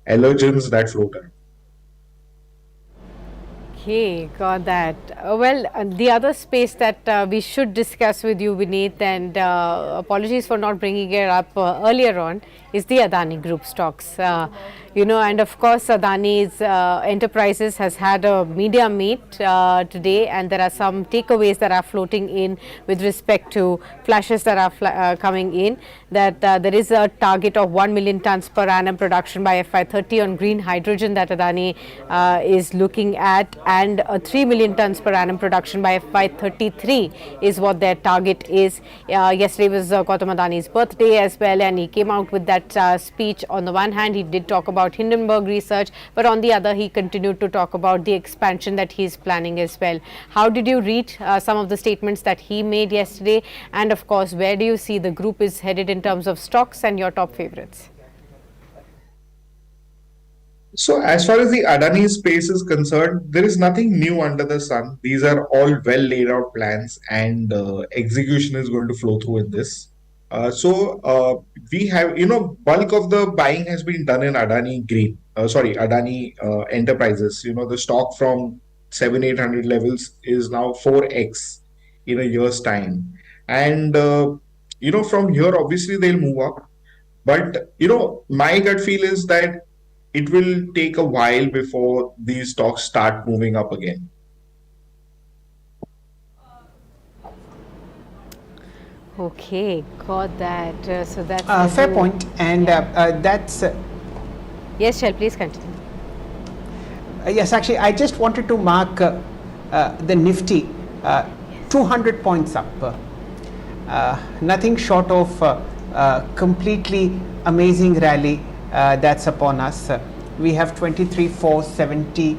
allergens that float around. Okay, got that. The other space that we should discuss with you, Vineet, and apologies for not bringing it up earlier on, is the Adani Group stocks. And of course, Adani's Enterprises has had a media meet today, and there are some takeaways that are floating in with respect to flashes that are coming in, that there is a target of 1 million tons per annum production by FY30 on green hydrogen that Adani is looking at, and 3 million tons per annum production by FY33 is what their target is. Yesterday was Gautam Adani's birthday as well, and he came out with that speech. On the one hand, he did talk about Hindenburg research, but on the other, he continued to talk about the expansion that he is planning as well. How did you read some of the statements that he made yesterday? And of course, where do you see the group is headed in terms of stocks and your top favorites? So as far as the Adani space is concerned, there is nothing new under the sun. These are all well laid out plans, and execution is going to flow through in this. We have, bulk of the buying has been done in Adani Enterprises. The stock from 700-800 levels is now 4x in a year's time. And, from here, obviously they'll move up. But, my gut feel is that it will take a while before these stocks start moving up again. Okay, got that. So that's fair point, and that's. Yes, Shell, please continue. Yes, actually, I just wanted to mark the Nifty 200 points up. Nothing short of completely amazing rally that's upon us. We have 23,470.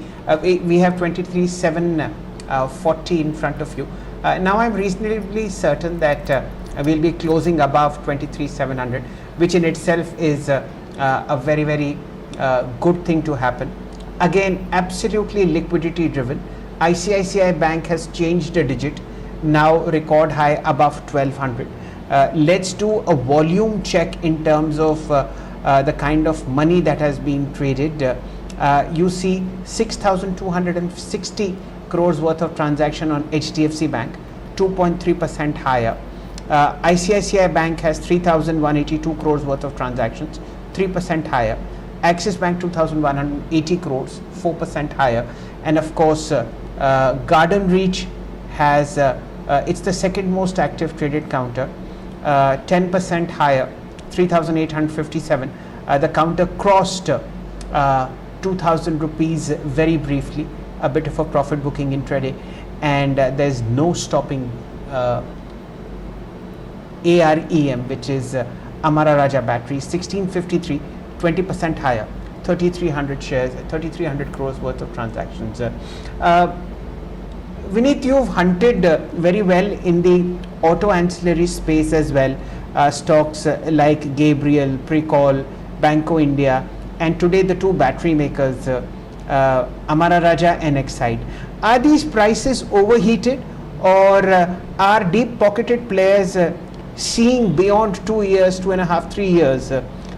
We have 23,740 in front of you. Now I'm reasonably certain that we'll be closing above 23,700, which in itself is a very, very good thing to happen. Again, absolutely liquidity driven. ICICI Bank has changed a digit, now record high above 1,200. Let's do a volume check in terms of the kind of money that has been traded. You see 6,260 crores worth of transaction on HDFC Bank, 2.3% higher. ICICI Bank has 3,182 crores worth of transactions, 3% higher. Axis Bank 2,180 crores, 4% higher. And of course, Garden Reach has, it's the second most active traded counter, 10% higher, 3,857. The counter crossed 2,000 rupees very briefly, a bit of a profit booking intraday, and there's no stopping AREM, which is Amara Raja Battery, 1653, 20% higher, 3,300 shares, 3,300 crores worth of transactions. Vineet, you've hunted very well in the auto ancillary space as well. Stocks like Gabriel, Precall, Banco India, and today the two battery makers, Amara Raja and Exide. Are these prices overheated, or are deep pocketed players seeing beyond 2 years, 2.5, 3 years?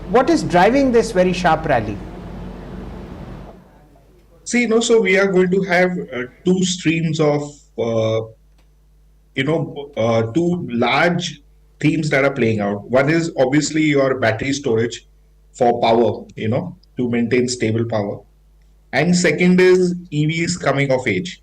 What is driving this very sharp rally? See, so we are going to have two streams of, two large themes that are playing out. One is obviously your battery storage for power, to maintain stable power. And second is EVs coming of age.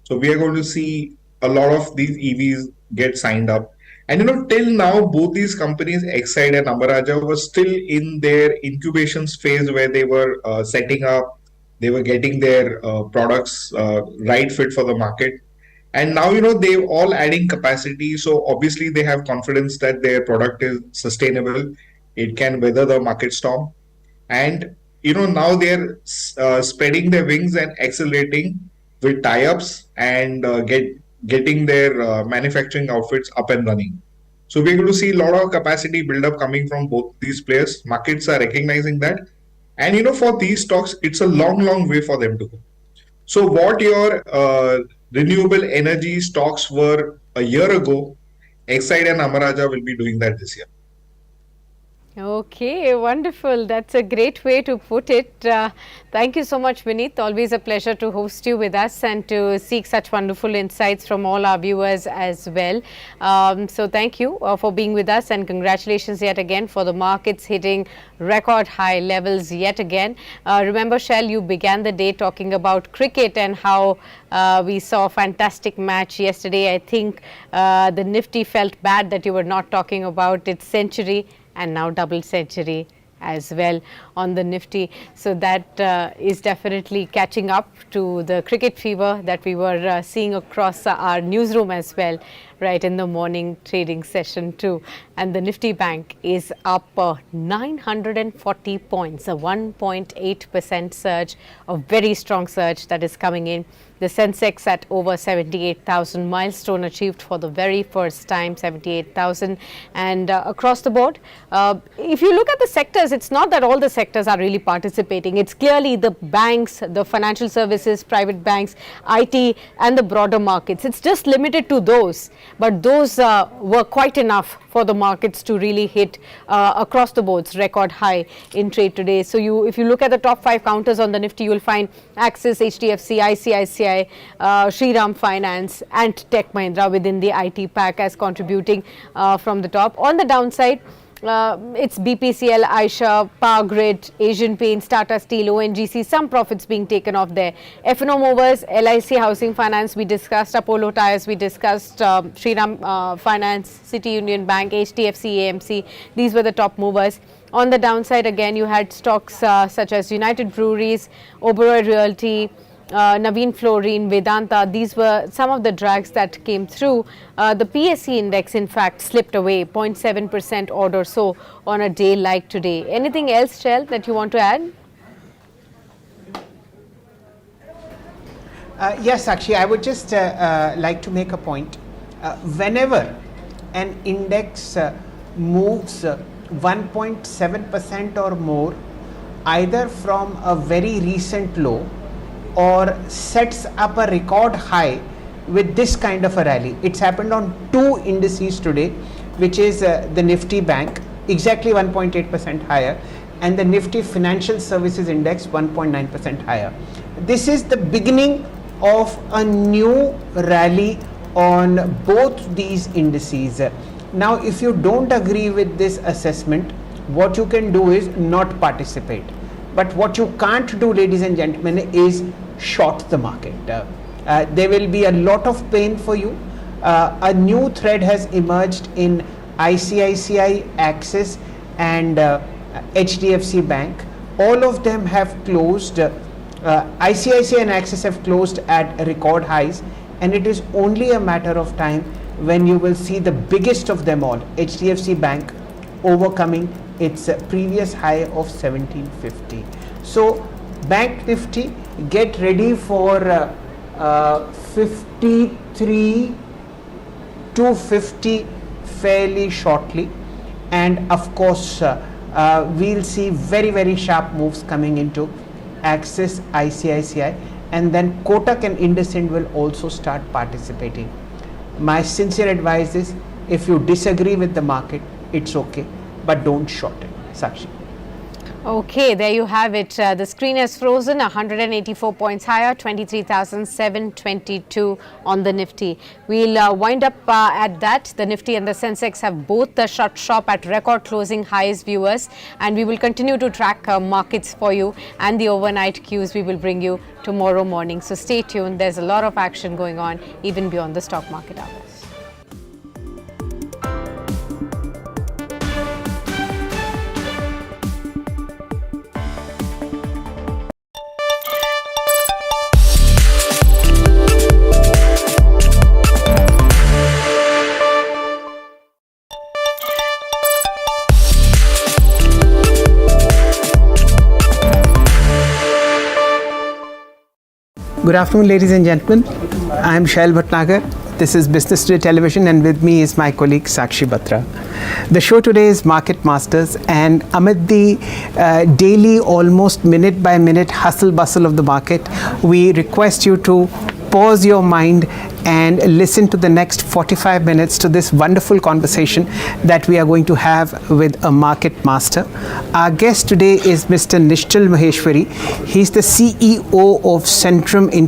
So we are going to see a lot of these EVs get signed up. And till now, both these companies, Exide and Amaraja, were still in their incubation phase where they were setting up, they were getting their products right fit for the market. And now, they're all adding capacity. So obviously they have confidence that their product is sustainable. It can weather the market storm. And, now they're spreading their wings and accelerating with tie-ups and getting their manufacturing outfits up and running. So we're going to see a lot of capacity build-up coming from both these players. Markets are recognizing that. And, for these stocks, it's a long, long way for them to go. So what your renewable energy stocks were a year ago, Exide and Amaraja will be doing that this year. Okay, wonderful. That's a great way to put it. Thank you so much, Vineet. Always a pleasure to host you with us and to seek such wonderful insights from all our viewers as well. So thank you for being with us, and congratulations yet again for the markets hitting record high levels yet again. Remember, Shell, you began the day talking about cricket and how we saw a fantastic match yesterday. I think the Nifty felt bad that you were not talking about its century and now double century as well on the Nifty. So that is definitely catching up to the cricket fever that we were seeing across our newsroom as well, right in the morning trading session too. And the Nifty Bank is up 940 points, a 1.8% surge, a very strong surge that is coming in. The Sensex at over 78,000, milestone achieved for the very first time, 78,000. And across the board, if you look at the sectors, it's not that all the sectors are really participating. It's clearly the banks, the financial services, private banks, IT, and the broader markets. It's just limited to those. But those were quite enough for the markets to really hit across the boards record high in trade today. So if you look at the top 5 counters on the Nifty, you will find Axis, HDFC, ICICI, Shriram Finance and Tech Mahindra within the IT pack as contributing from the top. On the downside, it's BPCL, Aisha, Power Grid, Asian Paints, Tata Steel, ONGC, some profits being taken off there. F&O movers, LIC Housing Finance, we discussed, Apollo Tyres, we discussed, Shriram Finance, City Union Bank, HDFC, AMC, these were the top movers. On the downside, again, you had stocks such as United Breweries, Oberoi Realty, Naveen Fluorine, Vedanta. These were some of the drags that came through. The PSE index, in fact, slipped away 0.7% odd or so on a day like today. Anything else, Shell, that you want to add? Yes, actually, I would just like to make a point. Whenever an index moves 1.7% or more, either from a very recent low or sets up a record high with this kind of a rally. It's happened on 2 indices today, which is the Nifty Bank, exactly 1.8% higher, and the Nifty Financial Services Index 1.9% higher. This is the beginning of a new rally on both these indices. Now, if you don't agree with this assessment, what you can do is not participate. But what you can't do, ladies and gentlemen, is short the market. There will be a lot of pain for you. A new thread has emerged in ICICI, Axis and HDFC Bank. All of them have closed, ICICI and Axis have closed at record highs, and it is only a matter of time when you will see the biggest of them all, HDFC Bank, overcoming its previous high of 1750. So Bank Nifty, get ready for 53 to 50 fairly shortly, and of course we'll see very sharp moves coming into Axis, ICICI, and then Kotak and IndusInd will also start participating. My sincere advice is, if you disagree with the market, it's okay, but don't short it. Sakshi. Okay, there you have it. The screen has frozen, 184 points higher, 23,722 on the Nifty. We'll wind up at that. The Nifty and the Sensex have both shut shop at record closing highs, viewers, and we will continue to track markets for you, and the overnight cues we will bring you tomorrow morning. So stay tuned. There's a lot of action going on even beyond the stock market hours. Good afternoon, ladies and gentlemen. I am Shail Bhatnagar. This is Business Today Television, and with me is my colleague Sakshi Batra. The show today is Market Masters, and amid the daily, almost minute by minute hustle bustle of the market, we request you to pause your mind and listen to the next 45 minutes to this wonderful conversation that we are going to have with a market master. Our guest today is Mr. Nishchal Maheshwari. He's the CEO of Centrum